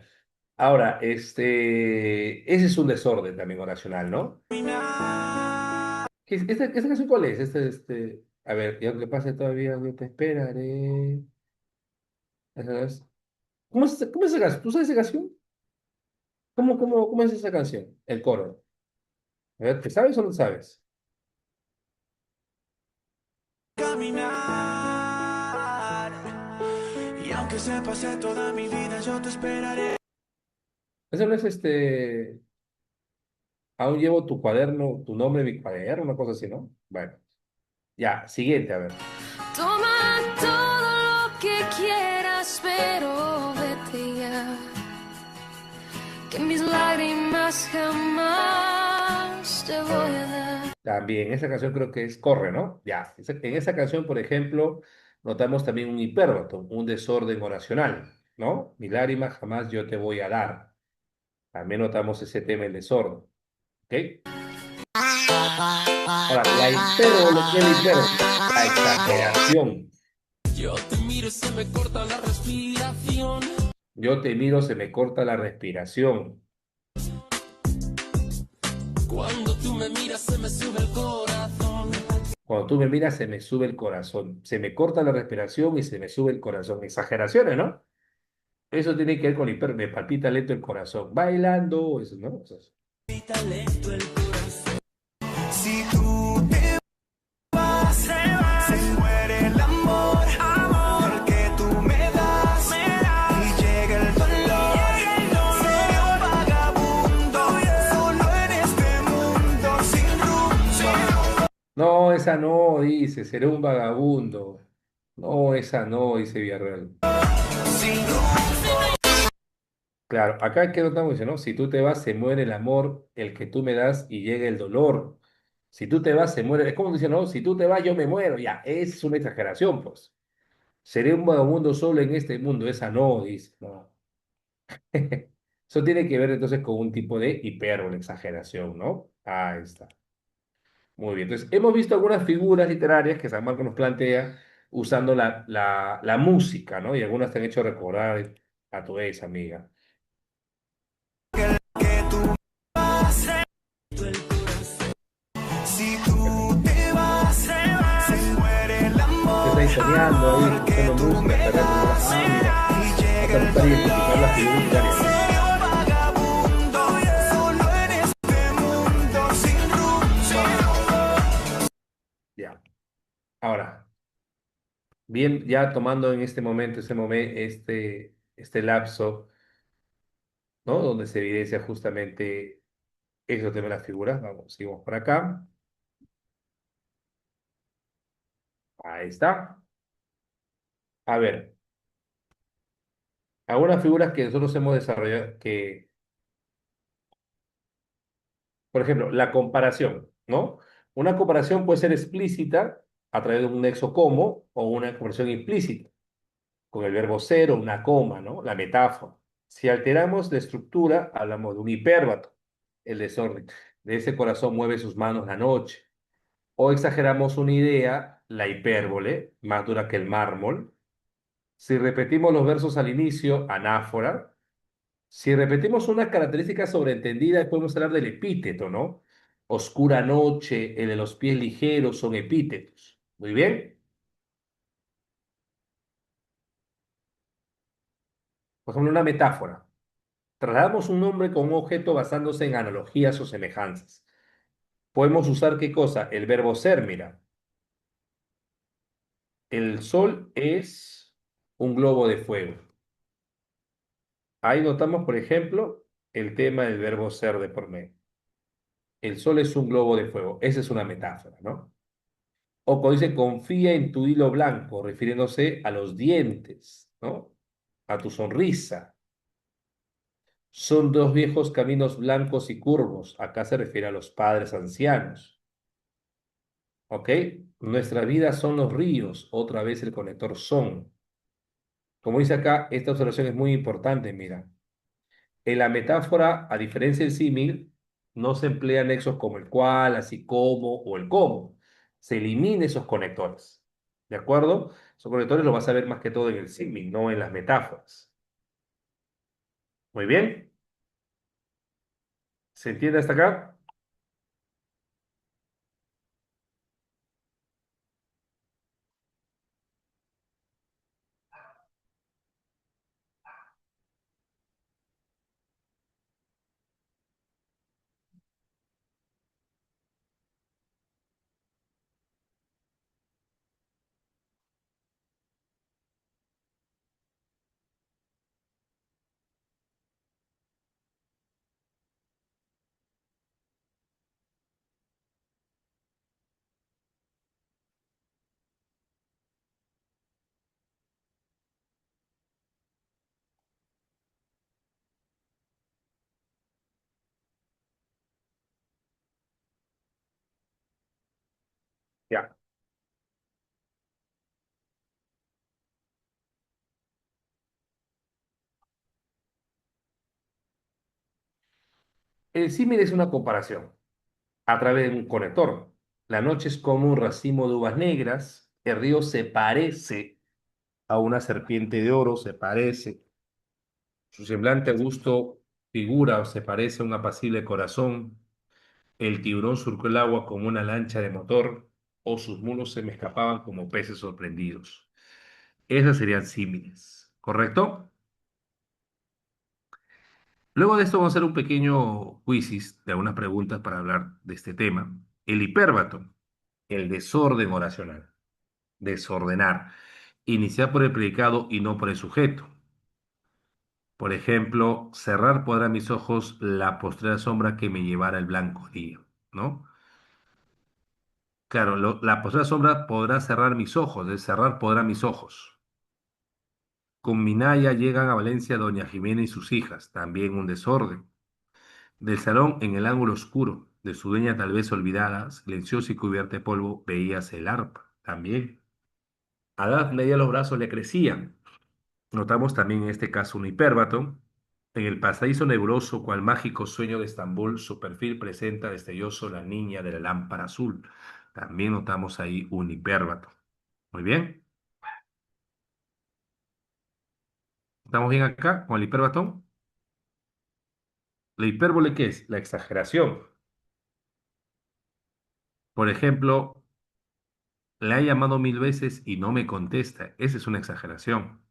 Ahora, ese es un desorden también oracional, ¿no? ¿Esta canción cuál es? A ver, y aunque pase todavía, yo te esperaré. Esa es- cómo es esa canción? ¿Tú sabes esa canción? ¿Cómo es esa canción? El coro. A ver, ¿te sabes o no sabes? Caminar. Y aunque se pase toda mi vida, yo te esperaré. Eso no es aún llevo tu cuaderno, tu nombre en mi cuaderno, una cosa así, ¿no? Bueno, ya, siguiente, a ver. Toma todo lo que quieras, pero vete ya. Que mis lágrimas jamás te voy a dar. También, esa canción creo que es Corre, ¿no? Ya, en esa canción, por ejemplo, notamos también un hipérbato, un desorden oracional, ¿no? Mi lágrima jamás yo te voy a dar. También notamos ese tema, el desorden, ¿ok? Ahora, ¿qué es la hipérbole? La exageración. Yo te miro y se me corta la respiración. Yo te miro, se me corta la respiración. Cuando tú me miras se me sube el corazón. Cuando tú me miras, se me sube el corazón. Se me corta la respiración y se me sube el corazón. Exageraciones, ¿no? Eso tiene que ver con me palpita lento el corazón. Bailando, eso, ¿no? Si tú te vas, se muere el amor, amor que tú me das, y llega el dolor. Seré un vagabundo, solo en este mundo sin rumbo. No, esa no, dice, seré un vagabundo. No, esa no, dice Villarreal. Sin rumbo. Claro, acá que notamos, dice, ¿no? Si tú te vas, se muere el amor, el que tú me das y llega el dolor. Si tú te vas, se muere. Es como dice, no, si tú te vas, yo me muero. Ya, es una exageración, pues. Seré un vagabundo solo en este mundo. Esa no, dice, no. Eso tiene que ver entonces con un tipo de hipérbole, exageración, ¿no? Ahí está. Muy bien. Entonces, hemos visto algunas figuras literarias que San Marcos nos plantea usando la música, ¿no? Y algunas te han hecho recordar a tu ex amiga. Que tú vas, si tú te vas, se muere el Que amor, está insoñando ahí, amor que escuchando tú música, me perreando. das, Ah, mira, y vas llega a el empezar a identificar las figuras dolor. literarias, ¿no? Seré un vagabundo, solo en este mundo sin rumbo. Ya. Ahora, bien, ya tomando en este momento, este lapso, ¿no? Donde se evidencia justamente eso de las figuras. Vamos, seguimos por acá. Ahí está. A ver. Algunas figuras que nosotros hemos desarrollado, que, por ejemplo, la comparación, ¿no? Una comparación puede ser explícita a través de un nexo como o una comparación implícita, con el verbo ser o una coma, ¿no? La metáfora. Si alteramos la estructura, hablamos de un hipérbato, el desorden. De ese corazón mueve sus manos la noche. O exageramos una idea, la hipérbole, más dura que el mármol. Si repetimos los versos al inicio, anáfora. Si repetimos una característica sobreentendida, podemos hablar del epíteto, ¿no? Oscura noche, el de los pies ligeros, son epítetos. Muy bien. Por ejemplo, una metáfora. Trasladamos un nombre con un objeto basándose en analogías o semejanzas. Podemos usar ¿qué cosa? El verbo ser, mira. El sol es un globo de fuego. Ahí notamos, por ejemplo, el tema del verbo ser de por medio. El sol es un globo de fuego. Esa es una metáfora, ¿no? O cuando dice confía en tu hilo blanco, refiriéndose a los dientes, ¿no? A tu sonrisa. Son dos viejos caminos blancos y curvos. Acá se refiere a los padres ancianos. ¿Ok? Nuestras vidas son los ríos. Otra vez el conector son. Como dice acá, esta observación es muy importante, mira. En la metáfora, a diferencia del símil, no se emplean nexos como el cual, así como o el cómo. Se eliminan esos conectores. ¿De acuerdo? Esos conectores los vas a ver más que todo en el símil, no en las metáforas. Muy bien. ¿Se entiende hasta acá? Ya. El símil es una comparación a través de un conector. La noche es como un racimo de uvas negras. El río se parece a una serpiente de oro, se parece. Su semblante augusto figura o se parece a un apacible corazón. El tiburón surcó el agua como una lancha de motor, o sus mulos se me escapaban como peces sorprendidos. Esas serían símiles, ¿correcto? Luego de esto vamos a hacer un pequeño quizzes de algunas preguntas para hablar de este tema. El hipérbato, el desorden oracional, desordenar, iniciar por el predicado y no por el sujeto. Por ejemplo, cerrar podrá mis ojos la postrera sombra que me llevara el blanco día, ¿no? Claro, la postrera sombra podrá cerrar mis ojos, de cerrar podrá mis ojos. Con Minaya llegan a Valencia doña Jimena y sus hijas, también un desorden. Del salón en el ángulo oscuro, de su dueña tal vez olvidada, silenciosa y cubierta de polvo, veíase el arpa, también. A edad media los brazos le crecían. Notamos también en este caso un hipérbato. En el pasadizo nebuloso, cual mágico sueño de Estambul, su perfil presenta destelloso la niña de la lámpara azul. También notamos ahí un hipérbato. Muy bien. ¿Estamos bien acá con el hipérbato? ¿La hipérbole qué es? La exageración. Por ejemplo, la he llamado 1000 veces y no me contesta. Esa es una exageración.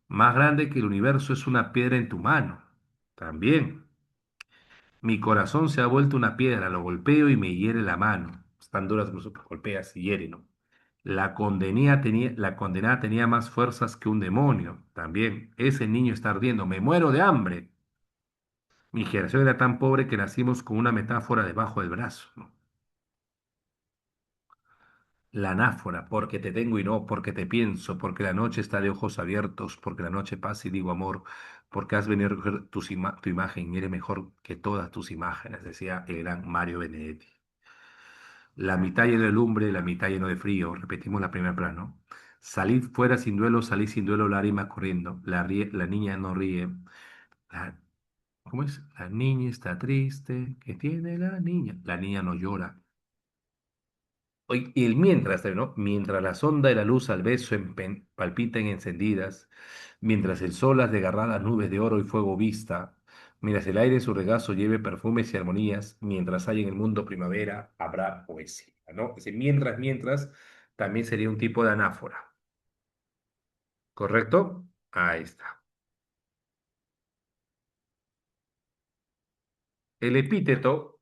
Más grande que el universo es una piedra en tu mano. También. Mi corazón se ha vuelto una piedra, lo golpeo y me hiere la mano. Están duras, incluso que golpeas y hiere, ¿no? La condenada tenía más fuerzas que un demonio. También. Ese niño está ardiendo. Me muero de hambre. Mi generación era tan pobre que nacimos con una metáfora debajo del brazo, ¿no? La anáfora, porque te tengo y no, porque te pienso, porque la noche está de ojos abiertos, porque la noche pasa y digo amor, porque has venido a recoger tu imagen, mire mejor que todas tus imágenes, decía el gran Mario Benedetti. La mitad lleno de lumbre, la mitad lleno de frío, repetimos la primera plano. Salid fuera sin duelo, salid sin duelo, lágrima corriendo. La niña no ríe. La- ¿Cómo es? La niña está triste. ¿Qué tiene la niña? La niña no llora. Y el mientras, ¿no? Mientras la sonda de la luz al beso palpiten encendidas, mientras el sol las desgarradas nubes de oro y fuego vista, mientras el aire en su regazo lleve perfumes y armonías, mientras hay en el mundo primavera, habrá poesía, ¿no? Ese mientras, también sería un tipo de anáfora, ¿correcto? Ahí está. El epíteto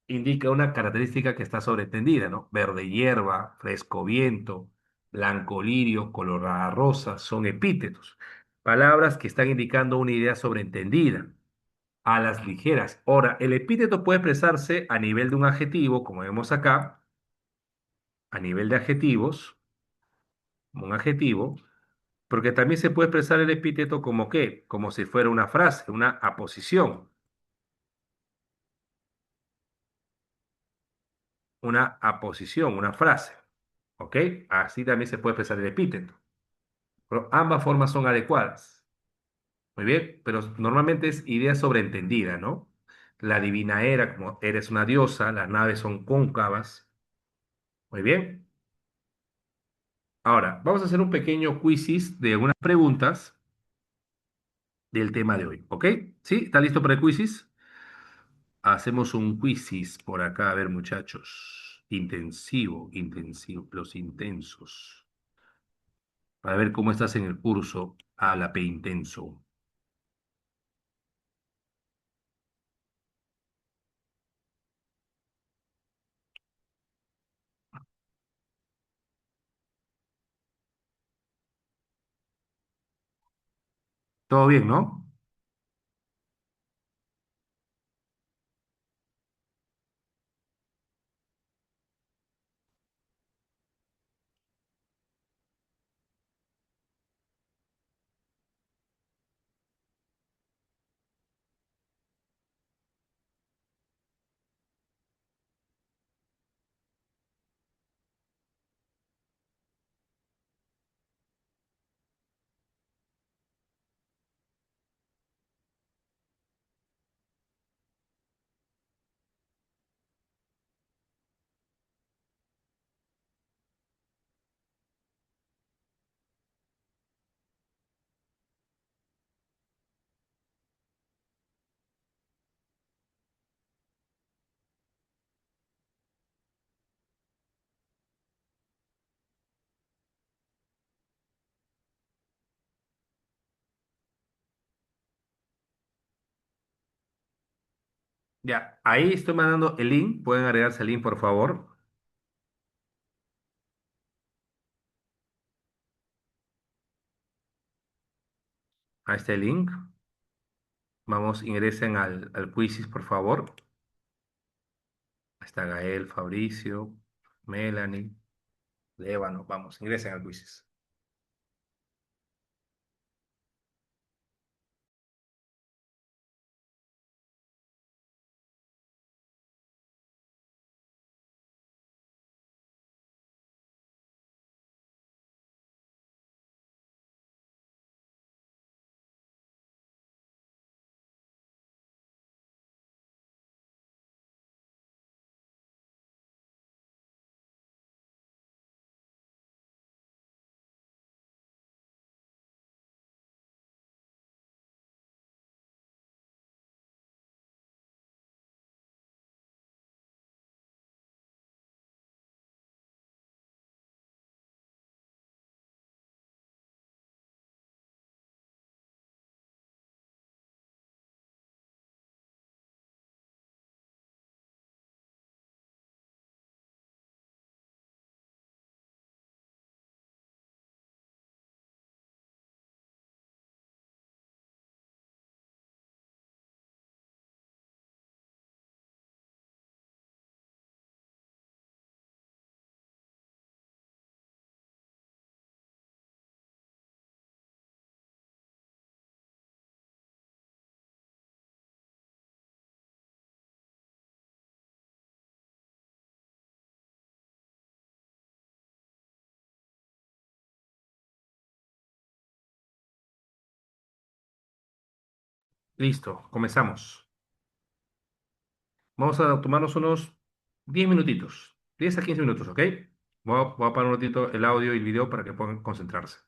indica una característica que está sobreentendida, ¿no? Verde hierba, fresco viento, blanco lirio, colorada rosa, son epítetos. Palabras que están indicando una idea sobreentendida, a las ligeras. Ahora, el epíteto puede expresarse a nivel de un adjetivo, como vemos acá, a nivel de adjetivos, como un adjetivo, porque también se puede expresar el epíteto como qué, como si fuera una frase, una aposición, una frase. ¿Ok? Así también se puede expresar el epíteto. Pero ambas formas son adecuadas. Muy bien, pero normalmente es idea sobreentendida, ¿no? La divina era, como eres una diosa, las naves son cóncavas. Muy bien. Ahora, vamos a hacer un pequeño quizzes de algunas preguntas del tema de hoy, ¿ok? ¿Sí? ¿Está listo para el quizzes? Hacemos un quizzes por acá, a ver, muchachos. Intensivo, los intensos. Para ver cómo estás en el curso a la P intenso. ¿Todo bien, no? Ya, ahí estoy mandando el link. Pueden agregarse el link, por favor. A este link. Vamos, ingresen al quizzes, por favor. Ahí está Gael, Fabricio, Melanie, Lébano. Vamos, ingresen al quizzes. Listo, comenzamos. Vamos a tomarnos unos 10 minutitos, 10 a 15 minutos, ¿ok? Voy a parar un ratito el audio y el video para que puedan concentrarse.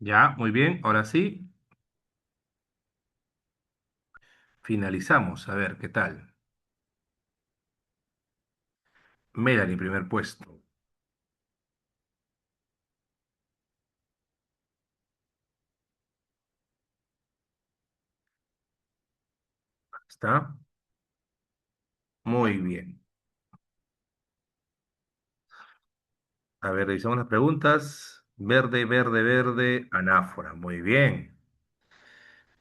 Ya, muy bien. Ahora sí, finalizamos. A ver, ¿qué tal? Melanie, primer puesto. ¿Está? Muy bien. A ver, revisamos las preguntas. Verde, verde, verde, anáfora. Muy bien.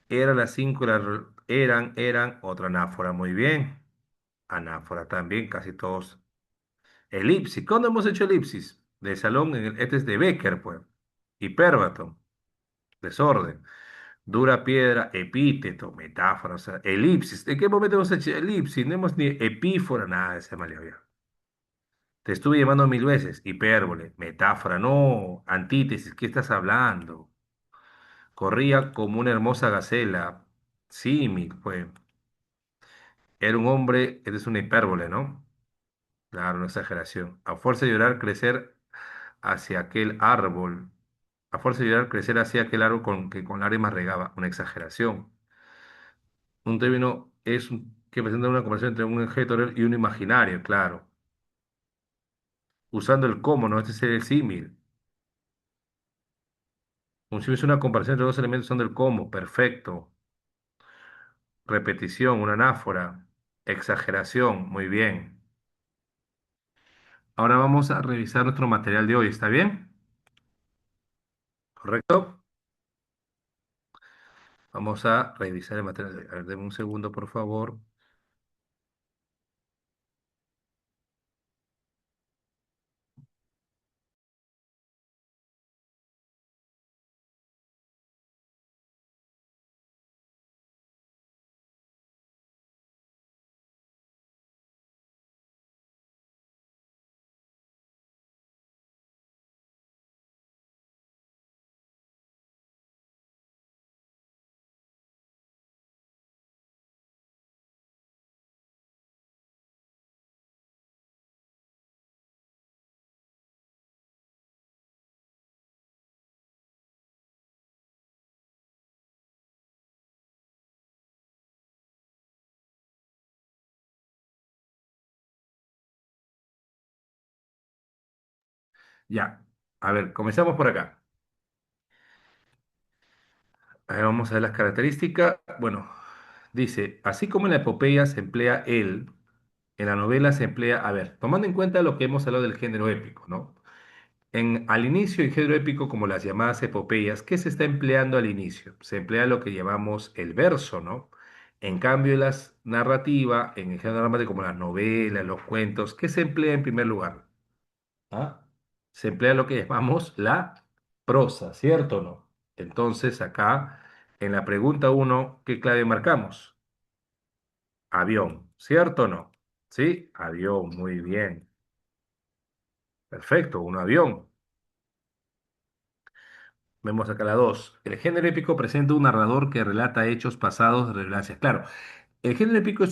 Eran las cinco, eran, otra anáfora. Muy bien. Anáfora también, casi todos. Elipsis. ¿Cuándo hemos hecho elipsis? De salón, este es de Becker, pues. Hipérbato. Desorden. Dura piedra, epíteto, metáfora, o sea, elipsis. ¿En qué momento hemos hecho elipsis? No hemos ni epífora, nada de ese mal ya. Te estuve llamando mil veces. Hipérbole, metáfora, no, antítesis, ¿qué estás hablando? Corría como una hermosa gacela. Símil, pues. Era un hombre, es una hipérbole, ¿no? Claro, una exageración. A fuerza de llorar, crecer hacia aquel árbol. A fuerza de llorar, crecer hacia aquel árbol con que con lágrimas regaba. Una exageración. Un término es que presenta una comparación entre un objeto real y un imaginario, claro. Usando el cómo, ¿no? Este sería el símil. Un símil es una comparación entre dos elementos usando el cómo, perfecto. Repetición, una anáfora. Exageración, muy bien. Ahora vamos a revisar nuestro material de hoy, ¿está bien? ¿Correcto? Vamos a revisar el material de hoy. A ver, denme un segundo, por favor. Ya. A ver, comenzamos por acá. A ver, vamos a ver las características. Bueno, dice, así como en la epopeya se emplea él, en la novela se emplea, a ver, tomando en cuenta lo que hemos hablado del género épico, ¿no? Al inicio, el género épico, como las llamadas epopeyas, ¿qué se está empleando al inicio? Se emplea lo que llamamos el verso, ¿no? En cambio, las narrativas, en el género dramático, como las novelas, los cuentos, ¿qué se emplea en primer lugar? ¿Ah? Se emplea lo que llamamos la prosa, ¿cierto o no? Entonces, acá, en la pregunta uno, ¿qué clave marcamos? Avión, ¿cierto o no? Sí, avión, muy bien. Perfecto, un avión. Vemos acá la 2. El género épico presenta un narrador que relata hechos pasados de relevancia. Claro, el género épico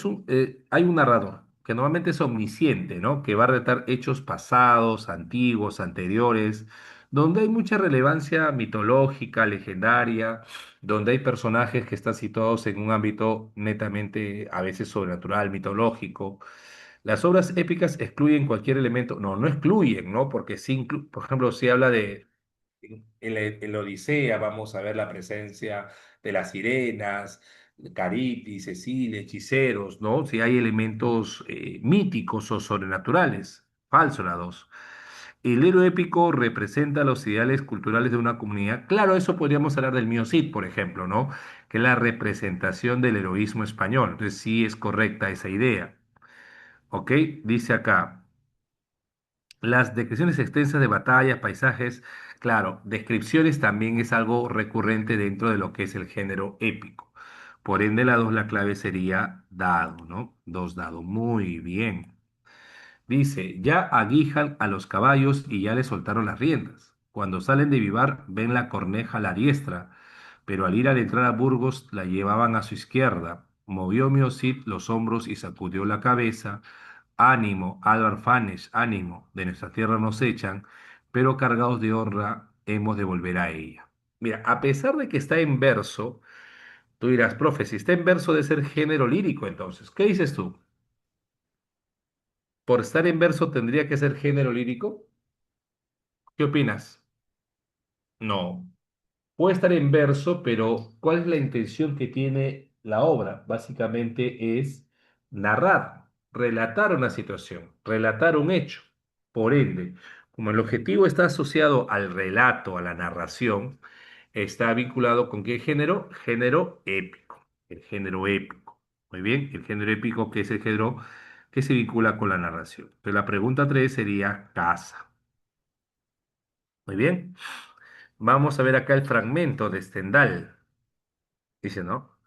hay un narrador que normalmente es omnisciente, ¿no? Que va a relatar hechos pasados, antiguos, anteriores, donde hay mucha relevancia mitológica, legendaria, donde hay personajes que están situados en un ámbito netamente a veces sobrenatural, mitológico. Las obras épicas excluyen cualquier elemento, no, no excluyen, ¿no? Porque sí, por ejemplo, si habla de en la Odisea vamos a ver la presencia de las sirenas, Caritis, Cecilia, hechiceros, ¿no? Si hay elementos míticos o sobrenaturales. Falso la dos. El héroe épico representa los ideales culturales de una comunidad. Claro, eso podríamos hablar del Mío Cid, por ejemplo, ¿no? Que es la representación del heroísmo español. Entonces sí es correcta esa idea. ¿Ok? Dice acá. Las descripciones extensas de batallas, paisajes, claro, descripciones también es algo recurrente dentro de lo que es el género épico. Por ende, la dos, la clave sería dado, ¿no? Dos dado. Muy bien. Dice, ya aguijan a los caballos y ya les soltaron las riendas. Cuando salen de vivar, ven la corneja a la diestra, pero al ir a entrar a Burgos la llevaban a su izquierda. Movió Miocid los hombros y sacudió la cabeza. Ánimo, Álvar Fanes, ánimo, de nuestra tierra nos echan, pero cargados de honra hemos de volver a ella. Mira, a pesar de que está en verso, tú dirás, profe, si está en verso de ser género lírico, entonces, ¿qué dices tú? ¿Por estar en verso tendría que ser género lírico? ¿Qué opinas? No. Puede estar en verso, pero ¿cuál es la intención que tiene la obra? Básicamente es narrar, relatar una situación, relatar un hecho. Por ende, como el objetivo está asociado al relato, a la narración, está vinculado con qué género? Género épico. El género épico. Muy bien, el género épico que es el género que se vincula con la narración. Entonces la pregunta 3 sería casa. Muy bien. Vamos a ver acá el fragmento de Stendhal. Dice, ¿no?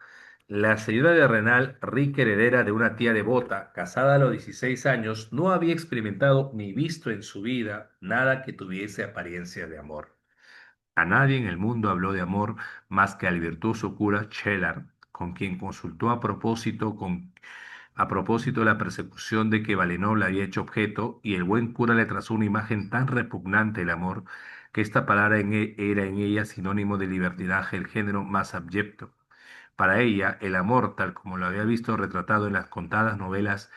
La señora de Renal, rica heredera de una tía devota, casada a los 16 años, no había experimentado ni visto en su vida nada que tuviese apariencia de amor. A nadie en el mundo habló de amor más que al virtuoso cura Chelar, con quien consultó a propósito de la persecución de que Valenov le había hecho objeto, y el buen cura le trazó una imagen tan repugnante del amor que esta palabra era en ella sinónimo de libertinaje, el género más abyecto. Para ella, el amor, tal como lo había visto retratado en las contadas novelas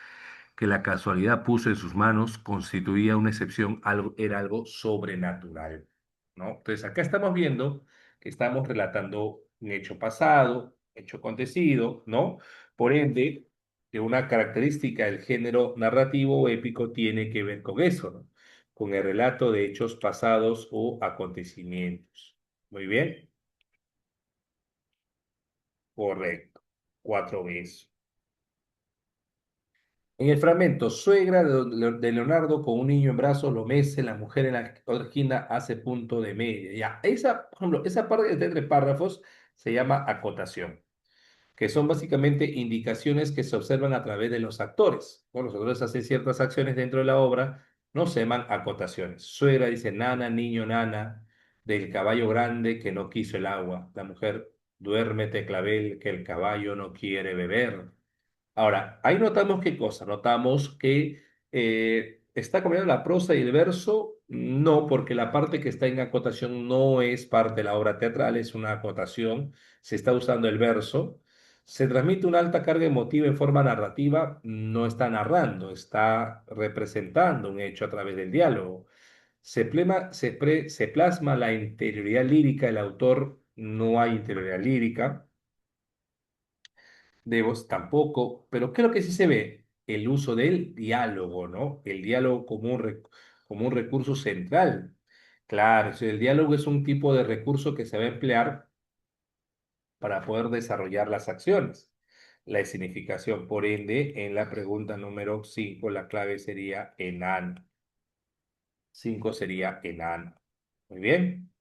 que la casualidad puso en sus manos, constituía una excepción, era algo sobrenatural, ¿no? Entonces, acá estamos viendo que estamos relatando un hecho pasado, hecho acontecido, ¿no? Por ende, que una característica del género narrativo o épico tiene que ver con eso, ¿no? Con el relato de hechos pasados o acontecimientos. Muy bien, correcto. Cuatro veces. En el fragmento, suegra de Leonardo con un niño en brazos lo mece, la mujer en la otra esquina hace punto de media. Ya, esa, por ejemplo, esa parte de entre párrafos se llama acotación, que son básicamente indicaciones que se observan a través de los actores. Cuando los actores hacen ciertas acciones dentro de la obra, no se llaman acotaciones. Suegra dice, nana, niño, nana, del caballo grande que no quiso el agua. La mujer, duérmete, clavel, que el caballo no quiere beber. Ahora, ahí notamos qué cosa, notamos que está combinando la prosa y el verso, no, porque la parte que está en acotación no es parte de la obra teatral, es una acotación, se está usando el verso, se transmite una alta carga emotiva en forma narrativa, no está narrando, está representando un hecho a través del diálogo. Se plasma la interioridad lírica del autor, no hay interioridad lírica de voz tampoco, pero creo que sí se ve el uso del diálogo, ¿no? El diálogo como un recurso central. Claro, si el diálogo es un tipo de recurso que se va a emplear para poder desarrollar las acciones. La significación, por ende, en la pregunta número 5 la clave sería enano. 5 sería enano. Muy bien.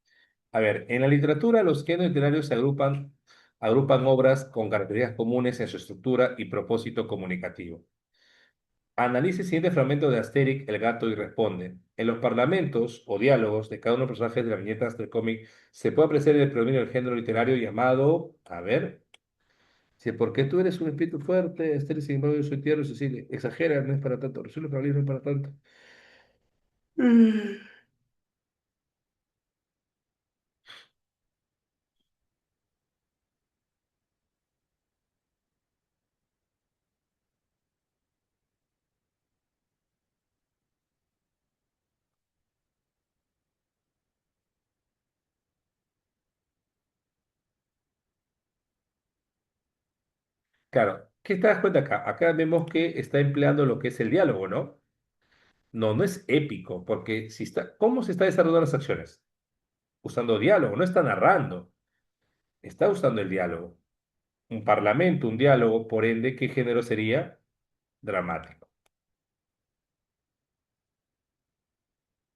A ver, en la literatura los géneros literarios agrupan obras con características comunes en su estructura y propósito comunicativo. Analice el siguiente fragmento de Asterix, el gato, y responde. En los parlamentos o diálogos de cada uno de los personajes de las viñetas del cómic se puede apreciar el predominio del género literario llamado, a ver, si ¿por qué tú eres un espíritu fuerte, Asterix, sin embargo, yo soy tierno y sensible? Exagera, no es para tanto, resulta para mí no es para tanto. Claro, ¿qué te das cuenta acá? Acá vemos que está empleando lo que es el diálogo, ¿no? No, no es épico, porque si está, ¿cómo se está desarrollando las acciones? Usando diálogo, no está narrando, está usando el diálogo. Un parlamento, un diálogo, por ende, ¿qué género sería? Dramático.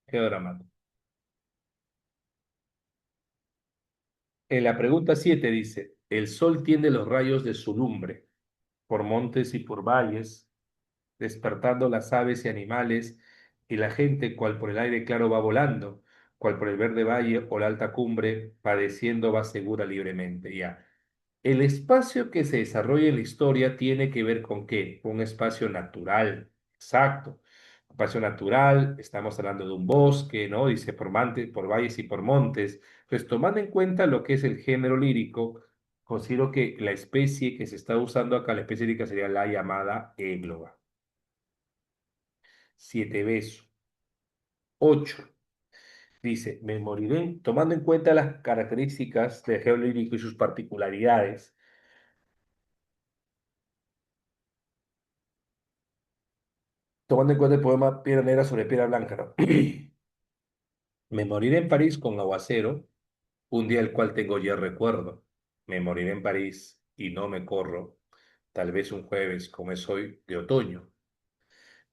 ¿Qué dramático? En la pregunta 7 dice, el sol tiende los rayos de su lumbre por montes y por valles, despertando las aves y animales, y la gente, cual por el aire claro va volando, cual por el verde valle o la alta cumbre, padeciendo va segura libremente. Ya. El espacio que se desarrolla en la historia tiene que ver con qué? Un espacio natural, exacto. espacio natural, estamos hablando de un bosque, ¿no? Dice por valles y por montes. Entonces, tomando en cuenta lo que es el género lírico, considero que la especie que se está usando acá, la especie lírica sería la llamada égloga. Siete beso. Ocho. Dice, me moriré, tomando en cuenta las características del género lírico y sus particularidades, tomando en cuenta el poema Piedra Negra sobre Piedra Blanca, ¿no? Me moriré en París con aguacero, un día el cual tengo ya recuerdo. Me moriré en París y no me corro, tal vez un jueves como es hoy de otoño.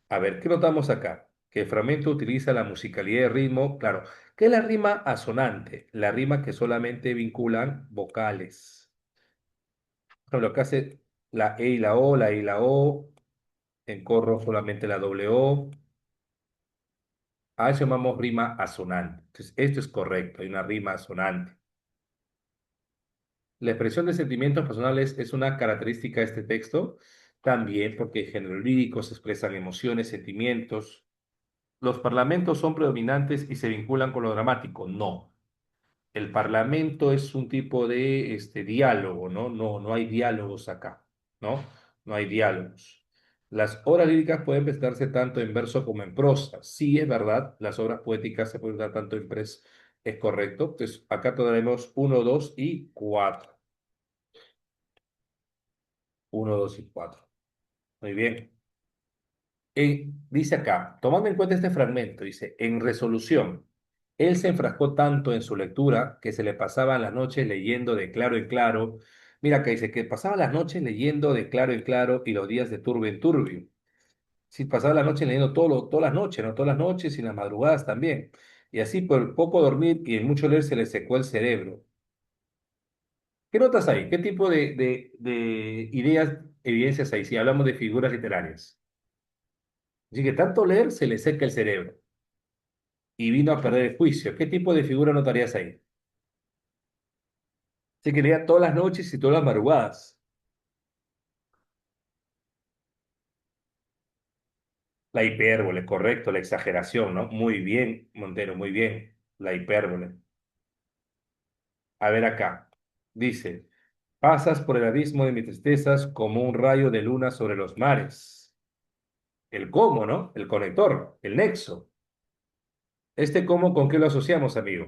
A ver, ¿qué notamos acá? Que el fragmento utiliza la musicalidad de ritmo, claro. ¿Qué es la rima asonante? La rima que solamente vinculan vocales. Por ejemplo, acá hace la E y la E y la O, en corro solamente la doble O. A eso llamamos rima asonante. Entonces, esto es correcto, hay una rima asonante. La expresión de sentimientos personales es una característica de este texto, también porque en género lírico se expresan emociones, sentimientos. ¿Los parlamentos son predominantes y se vinculan con lo dramático? No. El parlamento es un tipo de diálogo, ¿no? No, no hay diálogos acá, ¿no? No hay diálogos. Las obras líricas pueden presentarse tanto en verso como en prosa. Sí, es verdad, las obras poéticas se pueden dar tanto en pres, es correcto. Entonces, acá tenemos uno, 2 y 4. Uno, 2 y 4. Muy bien. Dice acá, tomando en cuenta este fragmento, dice, en resolución, él se enfrascó tanto en su lectura que se le pasaban las noches leyendo de claro en claro. Mira acá dice que pasaba las noches leyendo de claro en claro y los días de turbio en turbio. Sí, pasaba las noches leyendo todas las noches, ¿no? Todas las noches y las madrugadas también. Y así por poco dormir y en mucho leer se le secó el cerebro. ¿Qué notas ahí? ¿Qué tipo de ideas, evidencias hay si hablamos de figuras literarias? Así que tanto leer se le seca el cerebro y vino a perder el juicio. ¿Qué tipo de figura notarías ahí? Se que leía todas las noches y todas las madrugadas. La hipérbole, correcto, la exageración, ¿no? Muy bien, Montero, muy bien. La hipérbole. A ver acá. Dice, pasas por el abismo de mis tristezas como un rayo de luna sobre los mares. El cómo, ¿no? El conector, el nexo. ¿Este cómo con qué lo asociamos, amigo?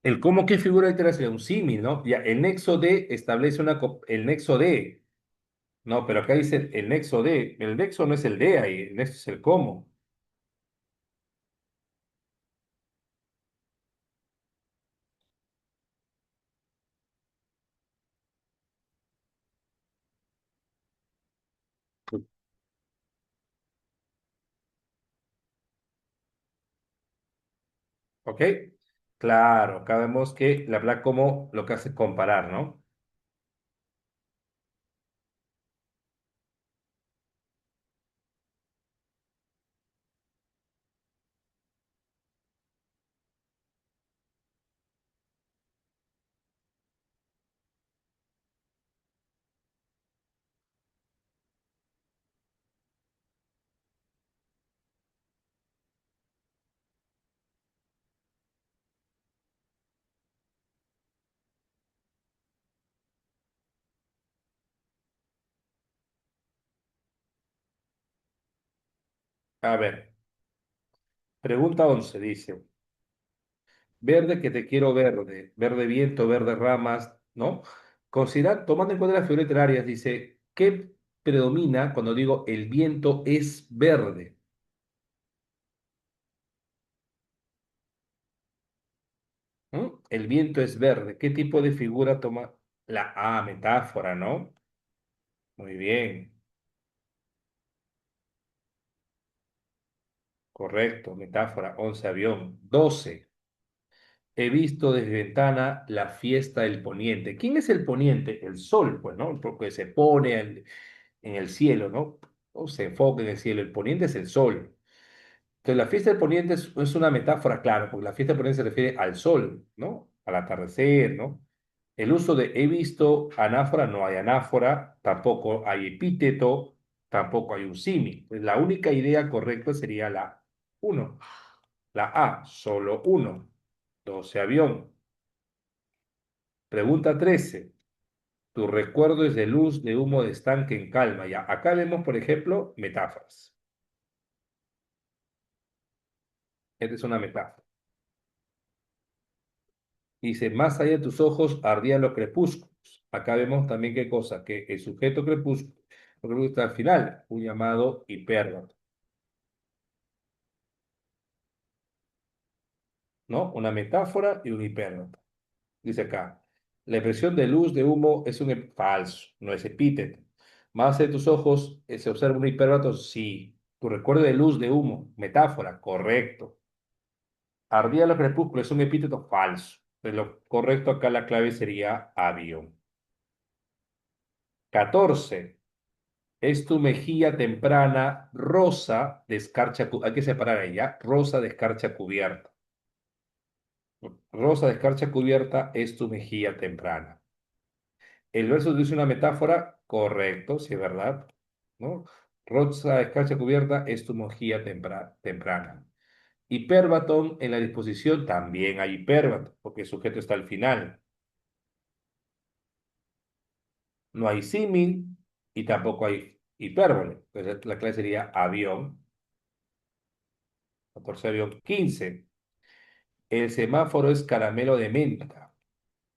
El cómo, ¿qué figura literaria sería? Un símil, ¿no? Ya, el nexo de establece el nexo de. No, pero acá dice el nexo de. El nexo no es el de ahí, el nexo es el cómo. ¿Ok? Claro, acá vemos que la habla como lo que hace comparar, ¿no? A ver, pregunta 11 dice, verde que te quiero verde, verde viento, verde ramas, ¿no? Considera, tomando en cuenta las figuras literarias, dice, ¿qué predomina cuando digo el viento es verde? ¿Mm? El viento es verde. ¿Qué tipo de figura toma la metáfora, ¿no? Muy bien, correcto, metáfora, 11 avión, 12. He visto desde ventana la fiesta del poniente. ¿Quién es el poniente? El sol, pues, ¿no? Porque se pone en el cielo, ¿no? O se enfoca en el cielo. El poniente es el sol. Entonces, la fiesta del poniente es una metáfora, claro, porque la fiesta del poniente se refiere al sol, ¿no? Al atardecer, ¿no? El uso de he visto, anáfora, no hay anáfora, tampoco hay epíteto. Tampoco hay un símil. Pues la única idea correcta sería la uno. La A, solo uno. 12 avión. Pregunta 13. Tu recuerdo es de luz, de humo, de estanque en calma. Ya, acá vemos, por ejemplo, metáforas. Esta es una metáfora. Dice, más allá de tus ojos ardían los crepúsculos. Acá vemos también qué cosa, que el sujeto crepúsculo, lo que está al final, un llamado hipérbato, ¿no? Una metáfora y un hipérbato. Dice acá, la expresión de luz, de humo, es un falso, no es epíteto. Más allá de tus ojos, ¿se observa un hipérbato? Sí. Tu recuerdo de luz, de humo, metáfora, correcto. Ardía los crepúsculos, es un epíteto falso. Entonces, lo correcto acá, la clave sería avión. 14. Es tu mejilla temprana, rosa de escarcha, hay que separar ella, rosa de escarcha cubierta. Rosa de escarcha cubierta es tu mejilla temprana. El verso dice una metáfora, correcto, si es verdad, ¿no? Rosa de escarcha cubierta es tu mejilla temprana. Hipérbatón en la disposición también hay hipérbato, porque el sujeto está al final. No hay símil y tampoco hay hipérbole. Entonces la clase sería avión, 14 avión, 15. El semáforo es caramelo de menta.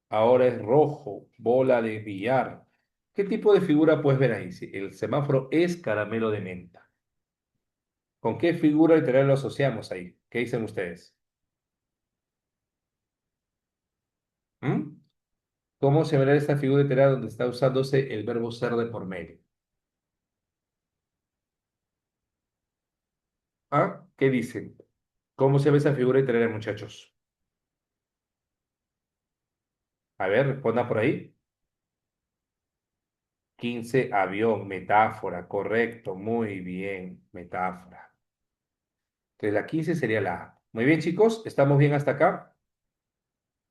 Ahora es rojo, bola de billar. ¿Qué tipo de figura puedes ver ahí? Si el semáforo es caramelo de menta. ¿Con qué figura literal lo asociamos ahí? ¿Qué dicen ustedes? ¿Mm? ¿Cómo se verá esta figura literal donde está usándose el verbo ser de por medio? ¿Ah? ¿Qué dicen? ¿Cómo se ve esa figura literaria, muchachos? A ver, responda por ahí. 15 avión, metáfora, correcto, muy bien, metáfora. Entonces la 15 sería la A. Muy bien, chicos, ¿estamos bien hasta acá?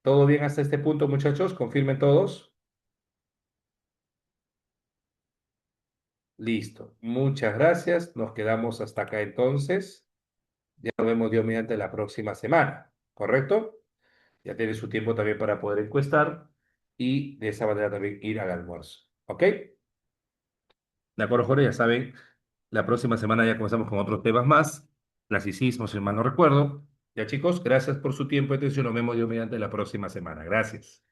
¿Todo bien hasta este punto, muchachos? Confirmen todos. Listo. Muchas gracias. Nos quedamos hasta acá entonces. Ya nos vemos Dios mediante la próxima semana, ¿correcto? Ya tiene su tiempo también para poder encuestar y de esa manera también ir al almuerzo. ¿Ok? De acuerdo, Jorge, ya saben, la próxima semana ya comenzamos con otros temas más. Clasicismo, si mal no recuerdo. Ya, chicos, gracias por su tiempo y atención. Nos vemos Dios mediante la próxima semana. Gracias.